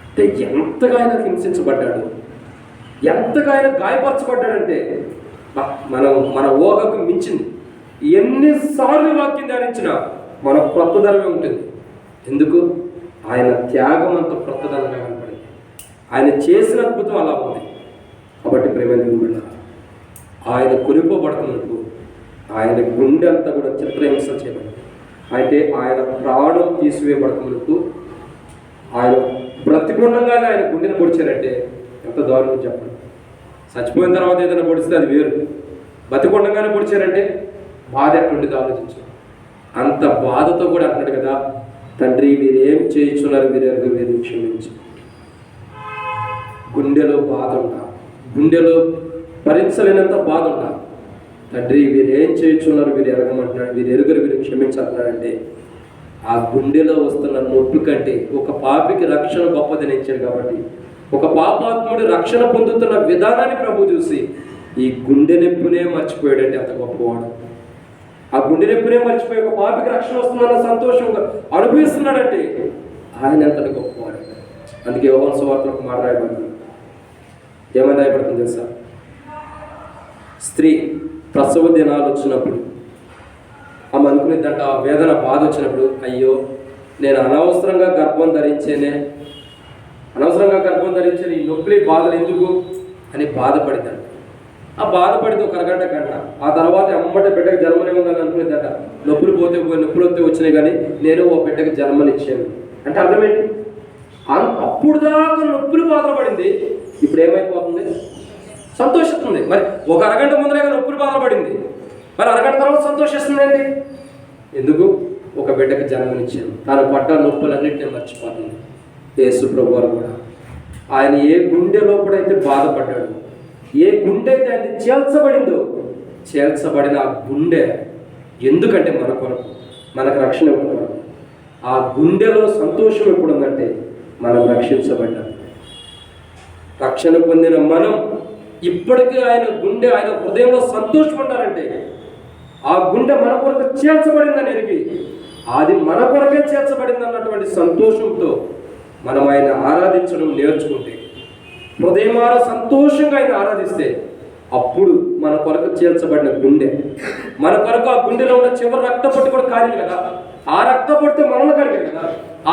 Speaker 3: అంటే ఎంతగా ఆయన హింసించబడ్డాడు, ఎంతగా ఆయన గాయపరచబడ్డాడంటే మన ఊహకు మించింది. ఎన్నిసార్లు వాక్యం ధ్యానించినా మన క్రొత్తదనమే ఉంటుంది. ఎందుకు? ఆయన త్యాగం అంత క్రొత్తదనంగా కనపడింది, ఆయన చేసిన అద్భుతం అలా ఉంది. కాబట్టి ప్రేమ ఆయన కొనిపోబడుతున్నట్టు ఆయన గుండె అంతా కూడా చిత్రహింస చేయబడింది. అయితే ఆయన ప్రాణం తీసివేయబడుతున్నట్టు ఆయన బ్రతికుండగానే ఆయన గుండెను పొడిచారంటే ఎంత దారుణం చెప్పండి. చచ్చిపోయిన తర్వాత ఏదైనా పొడిస్తే అది వేరు, బతికుండగానే పొడిచారంటే బాధ ఎట్లుండేది ఆలోచించారు. అంత బాధతో కూడా అంటాడు కదా, తండ్రి వీరేం చేయించున్నారు, వీరు క్షమించు. గుండెలో బాధ ఉంటా, గుండెలో భరించలేనంత బాధ ఉంటా. తండ్రి వీరేం చేయించున్నారు, వీరు ఎరగమంటున్నాడు, వీరు ఎరుగురు, వీరు క్షమించాలంటే ఆ గుండెలో వస్తున్న నొప్పి కంటే ఒక పాపికి రక్షణ గొప్పదని ఇచ్చాడు. కాబట్టి ఒక పాపాత్ముడు రక్షణ పొందుతున్న విధానాన్ని ప్రభు చూసి ఈ గుండె నొప్పినే మర్చిపోయాడంటే అంత గొప్పవాడు. ఆ గుండె నొప్పినే మర్చిపోయి ఒక పాపికి రక్షణ వస్తుందన్న సంతోషంగా అనుభవిస్తున్నాడంటే ఆయన ఎంతటి గొప్పవాడు. అందుకే యోహాను సువార్తలో ఒక మాట రాయబడుతుంది. ఏమని రాయబడుతుంది తెలుసా? స్త్రీ ప్రసవ దినాలు వచ్చినప్పుడు ఆమె అనుకునేదంట, ఆ వేదన బాధ వచ్చినప్పుడు, అయ్యో నేను అనవసరంగా గర్భం ధరించేనే ఈ నొప్పులు బాధలు ఎందుకు అని బాధపడిద్దంట. ఆ బాధపడితే ఒక అరగంట గంట, ఆ తర్వాత అమ్మట బిడ్డకి జన్మనివ్వగానే అనుకునేదంట, నొప్పులు వస్తే వచ్చినాయి కానీ నేను ఓ బిడ్డకి జన్మనిచ్చాను అంటే అర్థమేంటి? అప్పుడు దాకా నొప్పులు బాధపడింది, ఇప్పుడు ఏమైపోతుంది? సంతోషిస్తుంది. మరి ఒక అరగంట ముందరే నొప్పులు బాధపడింది, మరి అరగంట తర్వాత సంతోషిస్తుందండి. ఎందుకు? ఒక బిడ్డకి జన్మనిచ్చాను. తాను పడ్డ నొప్పులన్నింటినీ మర్చిపోతుంది. యేసు ప్రభువారు కూడా ఆయన ఏ గుండె లోపడైతే బాధపడ్డాడు, ఏ గుండె అయితే ఆయన చేల్చబడిన ఆ గుండె ఎందుకంటే మన కొరకు, మనకు రక్షణ ఇవ్వడం. ఆ గుండెలో సంతోషం ఎప్పుడు ఉందంటే మనం రక్షించబడ్డాం. రక్షణ పొందిన మనం ఇప్పటికీ ఆయన హృదయంలో సంతోషపడ్డారంటే ఆ గుండె మన కొరకు చేర్చబడిందని ఎరిగి అది మన కొరకే చేర్చబడింది అన్నటువంటి సంతోషంతో మనం ఆయన ఆరాధించడం నేర్చుకుంటే, హృదయమార సంతోషంగా ఆయన ఆరాధిస్తే అప్పుడు మన కొరకు చేర్చబడిన గుండె, మన కొరకు ఆ గుండెలో ఉన్న చివరి రక్తపొట్టు కూడా కాదు కదా, ఆ రక్తపొట్టే మనల్ని కడిగాడు కదా,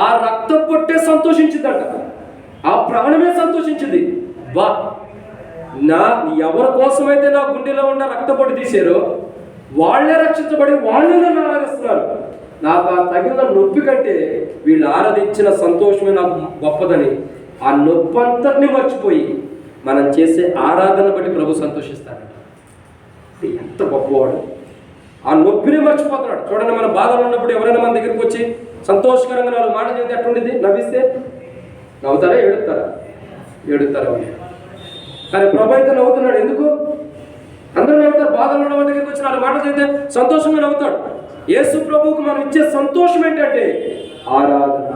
Speaker 3: ఆ రక్తపొట్టే సంతోషించిందంట, ఆ ప్రాణమే సంతోషించింది. వా ఎవరి కోసమైతే నా గుండెలో ఉన్న రక్తపొట్టు తీసారో వాళ్లే రక్షించబడి వాళ్ళే నన్ను ఆరాధిస్తున్నారు. నాకు ఆ తగిన నొప్పి కంటే వీళ్ళు ఆరాధించిన సంతోషమే నాకు గొప్పదని ఆ నొప్పి అంతటిని మర్చిపోయి మనం చేసే ఆరాధన బట్టి ప్రభు సంతోషిస్తాడు. ఎంత గొప్పవాడు! ఆ నొప్పిని మర్చిపోతున్నాడు. చూడండి, మన బాధలు ఉన్నప్పుడు ఎవరైనా మన దగ్గరికి వచ్చి సంతోషకరంగా నాలుగు మాట చెబితే ఎట్లుండేది? నవ్విస్తే నవ్వుతారా? ఏడుతారా? కానీ ప్రభు అయితే నవ్వుతున్నాడు. ఎందుకు? అందరూ నవ్వుతారు. బాధలు ఉన్న వాళ్ళ దగ్గరికి వచ్చి నాలుగు మాటలు చెబితే సంతోషంగా నవ్వుతాడు. యేసు ప్రభువుకు మనం ఇచ్చే సంతోషం ఏంటంటే ఆరాధన.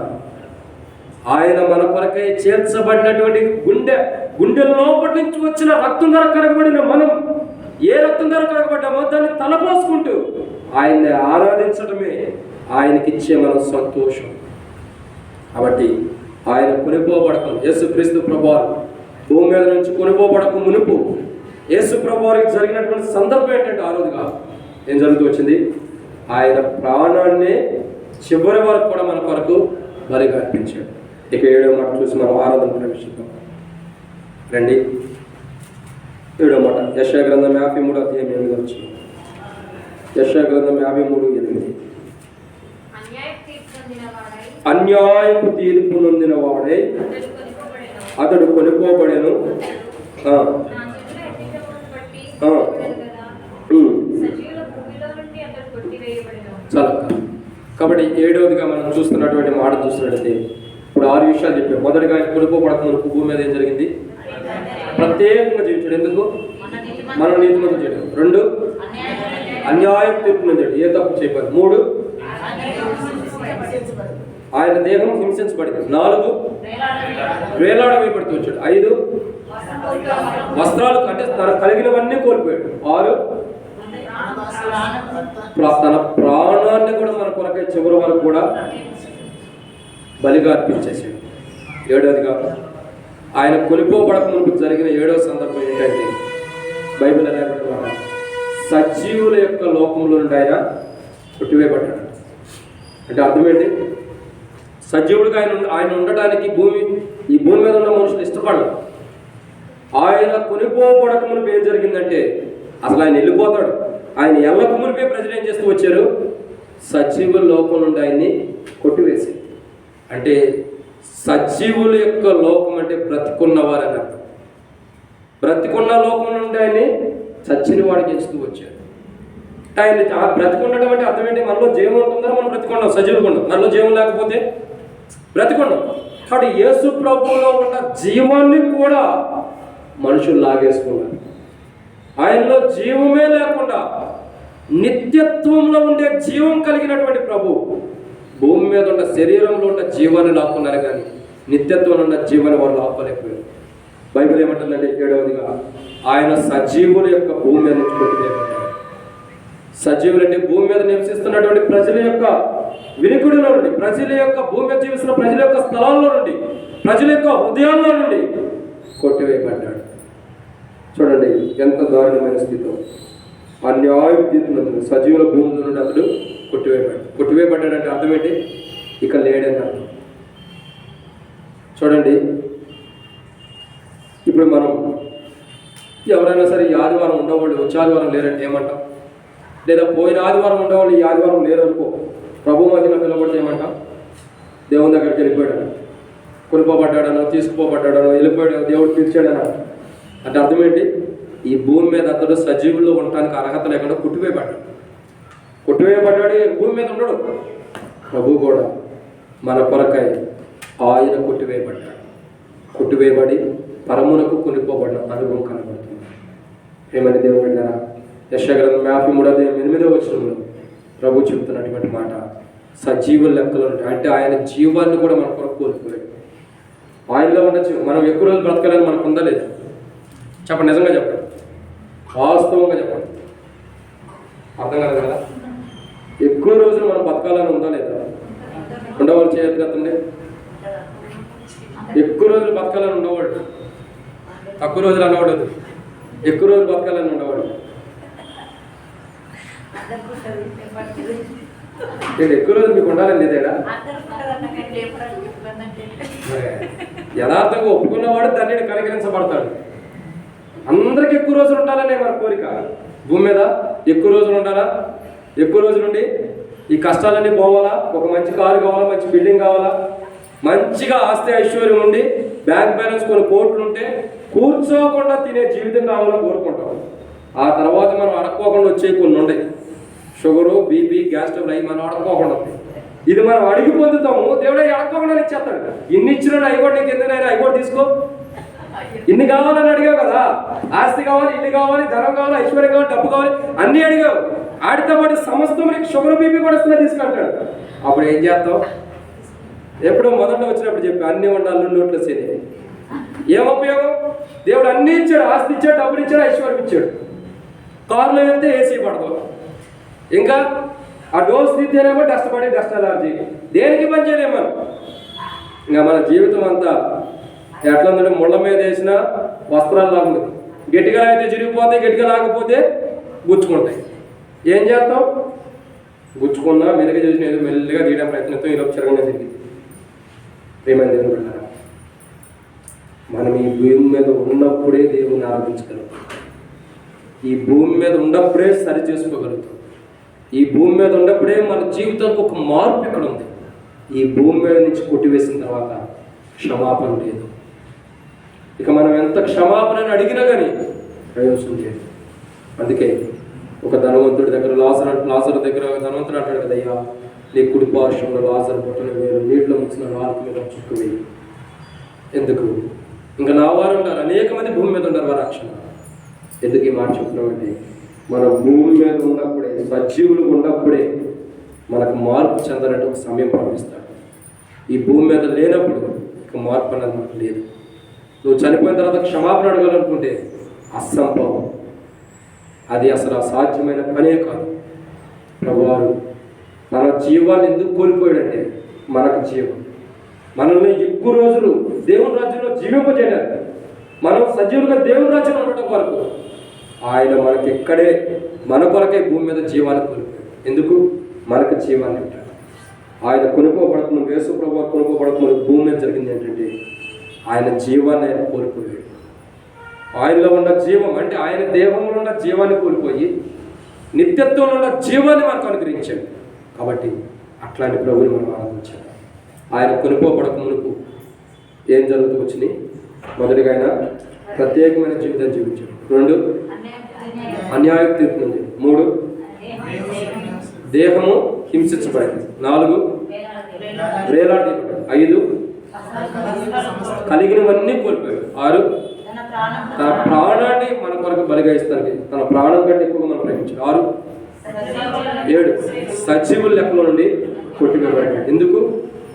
Speaker 3: ఆయన మన కొరకై చేర్చబడినటువంటి గుండె లోపటి నుంచి వచ్చిన రక్తం ద్వారా కడగబడిన మనం ఏ రక్తం ద్వారా కడగబడ్డామో దాన్ని తలపోసుకుంటూ ఆయన్ని ఆరాధించడమే ఆయనకిచ్చే మన సంతోషం. కాబట్టి ఆయన కొనిపోబడకం, యేసుక్రీస్తు ప్రభువారు భూమి మీద నుంచి కొనిపోబడక మునుపు యేసు ప్రభువారికి జరిగినటువంటి సందర్భం ఏంటంటే, ఆ రోజుగా ఏం జరుగుతూ వచ్చింది? ఆయన ప్రాణాన్ని చివరి వరకు కూడా మన కొరకు బలిగా అర్పించాడు. ఇక 7వ మాట చూసి మనం ఆరాధన ప్రవేశిద్దాం. రండి, 7వ మాట యెషయా గ్రంథం 53 అధ్యాయం 8 వచ్చింది. యెషయా గ్రంథం 53:8. అన్యాయపు తీర్పు నొందిన వాడై అతడు కొనిపోబడెను. చాలా. కాబట్టి 7వదిగా మనం చూస్తున్నటువంటి మాట చూస్తున్నట్లయితే ఇప్పుడు 6 విషయాలు చెప్పారు. మొదటిగా ఆయన కొనుక్కోబడక మునుపు భూమి మీద ఏం జరిగింది? ప్రత్యేకంగా జీవించాడు. ఎందుకు? మన నీతిమంతులు చేయడం. 2, అన్యాయం తీర్పు పొందాడు, ఏ తప్పు చేయలేదు. 3, ఆయన దేహం హింసించబడింది. 4, వేలాడవేయబడుతూ వచ్చాడు. 5, వస్త్రాలు అంటే తన కలిగినవన్నీ కోల్పోయాడు. 6, తన ప్రాణాన్ని కూడా మన కొరకై చివరి వరకు కూడా బలిగా అర్పించేసాడు. 7వదిగా ఆయన కొనిపోబడక ముందు జరిగిన 7వ సందర్భం ఏంటంటే బైబిల్ అనేటువంటి సజీవుల యొక్క లోకంలో నుండి ఆయన కొట్టివేయబడ్డాడు. అంటే అర్థమేంటి? సజీవుడిగా ఆయన ఉండటానికి ఈ భూమి మీద ఉన్న మనుషులు ఇష్టపడరు. ఆయన కొనిపోబడక మునిపి ఏం జరిగిందంటే అసలు ఆయన వెళ్ళిపోతాడు. ఆయన ఎల్లక మునిపే ప్రజలు ఏం చేస్తూ వచ్చారు? సజీవుల లోకం నుండి ఆయన్ని కొట్టివేసి. అంటే సజీవుల యొక్క లోకం అంటే బ్రతికున్నవారని అర్థం. బ్రతికున్న లోకం నుండి ఆయన్ని చచ్చిన వాడికి ఎంచుతూ వచ్చారు. ఆయన బ్రతికుండడం అంటే అర్థం ఏంటి? మనలో జీవం ఉంటుందా? మనం బ్రతికున్నాం, సజీవులు ఉన్నాం. మనలో జీవం లేకపోతే బ్రతికున్నాం. కాబట్టి యేసు ప్రభువులో ఉన్న జీవాన్ని కూడా మనుషులు లాగేసుకున్నారు. ఆయనలో జీవమే లేకుండా నిత్యత్వంలో ఉండే జీవం కలిగినటువంటి ప్రభు భూమి మీద ఉన్న శరీరంలో ఉన్న జీవాన్ని లాక్కున్నారు, కానీ నిత్యత్వంలో ఉన్న జీవాన్ని వాళ్ళు లాక్కోలేకపోయారు. బైబిల్ ఏమంటుందంటే 7వదిగా ఆయన సజీవుల యొక్క భూమి మీద నుంచి కొట్టివేయబడ్డాడు. సజీవులు అంటే భూమి మీద నివసిస్తున్నటువంటి ప్రజల యొక్క వినికుడిలో నుండి, ప్రజల యొక్క భూమి మీద జీవిస్తున్న ప్రజల యొక్క స్థలాల్లో నుండి, ప్రజల యొక్క హృదయాల్లో నుండి కొట్టివేయబడ్డాడు. చూడండి ఎంత దారుణమైన స్థితిలో అన్యాయం తీర్పునందుకు సజీవుల భూమి నుండి అతడు కొట్టివేయబడ్డాడంటే అర్థం ఏంటి? ఇక లేడని అర్థం. చూడండి, ఇప్పుడు మనం ఎవరైనా సరే ఈ ఆదివారం ఉండేవాళ్ళు వచ్చే ఆదివారం లేరంటే ఏమంటాం? లేదా పోయిన ఆదివారం ఉండేవాళ్ళు ఈ ఆదివారం లేరు అనుకో, ప్రభు మధ్యలో పిలవబడితే ఏమంటాం? దేవుని దగ్గరికి వెళ్ళిపోయాడను, కొనుక్కోబడ్డాడనో, తీసుకుపోబడ్డాడనో, వెళ్ళిపోయాడు, దేవుడు పిలిచాడనా. అంటే అర్థం ఏంటి? ఈ భూమి మీద అతడు సజీవుల్లో ఉండటానికి అర్హత లేకుండా కొట్టివేయబడ్డాడు. భూమి మీద ఉండడు. ప్రభు కూడా మన కొరకై ఆయన కొట్టివేయబడి పరమునకు కొనిపోబడిన అనుభవం కనబడుతుంది. ఏమని దేవుడు విన్నారా? యెషయా గ్రంథం 53:8 ప్రభు చెబుతున్నటువంటి మాట సజీవుల లెక్కలో ఉంటాయి. అంటే ఆయన జీవాన్ని కూడా మన కొరకు కోల్పోయాడు. ఆయనలో ఉన్న మనం ఎక్కువ రోజులు బ్రతకాలని మనకు ఉందా లేదా? చెప్పండి, నిజంగా చెప్పండి, వాస్తవంగా చెప్పండి. అర్థం కాదు కదా? ఎక్కువ రోజులు మనం బతకాలని ఉందా లేదా? ఉండవాళ్ళు చేయగలుగుతుండే. ఎక్కువ రోజులు బతకాలని ఉండవాడు, తక్కువ రోజులు అన్నవాడు, ఎక్కువ రోజులు బతకాలని ఉండవాడు. ఎక్కువ రోజులు మీకు ఉండాలని లేదేడా? యథార్థంగా ఒప్పుకున్నవాడు దాన్ని కనికరించబడతాడు. అందరికి ఎక్కువ రోజులు ఉండాలనే మన కోరిక. భూమి మీద ఎక్కువ రోజులు ఉండాలా? ఎక్కువ రోజులు ఉండి ఈ కష్టాలన్నీ పోవాలా? ఒక మంచి కారు కావాలా? మంచి బిల్డింగ్ కావాలా? మంచిగా ఆస్తి ఐశ్వర్యం ఉండి బ్యాంక్ బ్యాలెన్స్ కొన్ని కోట్లు ఉంటే కూర్చోకుండా తినే జీవితం కావాలని కోరుకుంటాం. ఆ తర్వాత మనం అడక్కోకుండా వచ్చే కొన్ని ఉంటాయి, షుగరు, బీపీ, గ్యాస్ ట్రబుల్, అవి మనం అడక్కోకుండా. ఇది మనం అడిగి పొందుతాము, దేవుడే అడక్కోకుండా ఇచ్చేస్తాడు. ఇన్ని ఇచ్చినాడు, అవి కూడా నీకు ఎందుకైనా అవి కూడా తీసుకో. ఇన్ని కావాలని అడిగావు కదా, ఆస్తి కావాలి, ఇల్లు కావాలి, ధనం కావాలి, ఐశ్వర్యం కావాలి, డబ్బు కావాలి, అన్నీ అడిగావు. ఆడితో పాటు సమస్తం నీకు షుగర్, బీపీ కూడా వస్తుందా తీసుకుంటాడు. అప్పుడు ఏం చేస్తావు? ఎప్పుడో మొదట వచ్చినప్పుడు చెప్పి అన్ని ఉండాలి నోట్లో సేనే. ఏం ఉపయోగం? దేవుడు అన్నీ ఇచ్చాడు, ఆస్తి ఇచ్చాడు, డబ్బులు ఇచ్చాడు, ఐశ్వర్యం ఇచ్చాడు. కారులో వెళ్తే ఏసీ పడదు, ఇంకా ఆ డోర్స్ తీస్తేనేమో డస్ట్ అలర్జీ, దేనికి పని చేయలేము. ఇంకా మన జీవితం అంతా ఎట్లా ఉందంటే ముళ్ళ మీద వేసిన వస్త్రాలు లాగా ఉంది. గట్టిగా అయితే చిరిగిపోతాయి, గట్టిగా లాగపోతే గుచ్చుకుంటాయి. ఏం చేస్తాం? గుచ్చుకున్నా మెరుగ చేసిన ఏదో మెల్లిగా తీయడం ప్రయత్నిస్తాం, ఈరోజు చిరగనే జరిగింది. ప్రేమైన దేవుని బిడ్డలారా, మనం ఈ భూమి మీద ఉన్నప్పుడే దేవుని ఆరాధించగలుగుతాం. ఈ భూమి మీద ఉన్నప్పుడే సరి చేసుకోగలుగుతాం. ఈ భూమి మీద ఉన్నప్పుడే మన జీవితానికి ఒక మార్పు ఇక్కడ ఉంది. ఈ భూమి మీద నుంచి కొట్టివేసిన తర్వాత క్షమాపణ లేదు. ఇక మనం ఎంత క్షమాపణని అడిగినా కానీ ప్రయోజనం లేదు. అందుకే ఒక ధనవంతుడి దగ్గర లాజరు దగ్గర ధనవంతుడు అంటాడు కదా, అయ్యా నీ కుడి పార్శ్వంలో లాజరు బొట్టను వేలు, నీటిలో ముంచిన నాలుగు మీద చుట్టూ వేయి. ఎందుకు? ఇంకా నా వారు ఉంటారు, అనేక మంది భూమి మీద ఉంటారు వారు రక్షణ. ఎందుకు ఈ మాట చెప్తున్నామంటే, మన భూమి మీద ఉన్నప్పుడే, సజీవులు ఉన్నప్పుడే మనకు మార్పు చెందాలంటే ఒక సమయం భావిస్తాడు. ఈ భూమి మీద లేనప్పుడు ఇక మార్పు అనేది మనకు లేదు. నువ్వు చనిపోయిన తర్వాత క్షమాపణ అడగాలనుకుంటే అసంభవం, అది అసలు అసాధ్యమైన పనే కాదు. ప్రభువారు మన జీవాన్ని ఎందుకు కోల్పోయాడంటే, మనకు జీవం, మనల్ని ఎక్కువ రోజులు దేవుని రాజ్యంలో జీవింపజేయడానికి, మనం సజీవులుగా దేవుని రాజ్యంలో ఉండటం వరకు ఆయన మనకి ఇక్కడే మన కొరకే భూమి మీద జీవాన్ని కోల్పోయాడు. ఎందుకు? మనకు జీవాన్ని ఉంటాడు. ఆయన కొనుక్కోబడుతున్న యేసు ప్రభువు కొనుక్కోబడుతున్న భూమి మీద జరిగింది ఏంటంటే, ఆయన జీవాన్ని ఆయన కోల్పోయాడు. ఆయనలో ఉన్న జీవం అంటే ఆయన దేహంలో ఉన్న జీవాన్ని కోల్పోయి నిత్యత్వంలో ఉన్న జీవాన్ని మనకు అనుగ్రహించాడు. కాబట్టి అట్లాంటి ప్రభువుని మనం ఆరాధించాలి. ఆయన కొనుక్కోబడక మునుపు ఏం జరుగుతూ వచ్చినాయి? మొదటిగా ఆయన ప్రత్యేకమైన జీవితాన్ని జీవించాడు. 2, అన్యాయ తీర్పు ఉంది. 3, దేహము హింసించబడింది. 4, వేలాడదీయబడింది. 5, కలిగినవన్నీ కోల్పోయాడు. 6, తన ప్రాణాన్ని మన కొరకు బలిగా ఇస్తానికి తన ప్రాణం కంటే ఎక్కువగా మనం ప్రేమించాడు. 6, 7, సజీవుల లెక్కలో నుండి కొట్టివేయబడ్డాడు. ఎందుకు?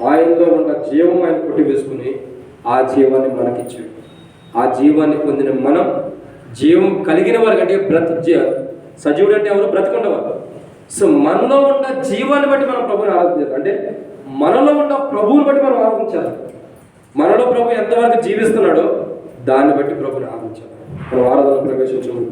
Speaker 3: ఆయనలో ఉన్న జీవం ఆయన కొట్టివేసుకుని ఆ జీవాన్ని మనకిచ్చాడు. ఆ జీవాన్ని పొందిన మనం జీవం కలిగిన వారు అంటే సజీవుడు అంటే ఎవరు? బ్రతికుండేవారు. సో మనలో ఉన్న జీవాన్ని బట్టి మనం ప్రభువుని ఆరాధించాలి. అంటే మనలో ఉన్న ప్రభువుని బట్టి మనం ఆరాధించాలి. మనలో ప్రభు ఎంతవరకు జీవిస్తున్నాడో దాన్ని బట్టి ప్రభువుని ఆరాధించాలి. మనం ఆరాధన ప్రవేశించము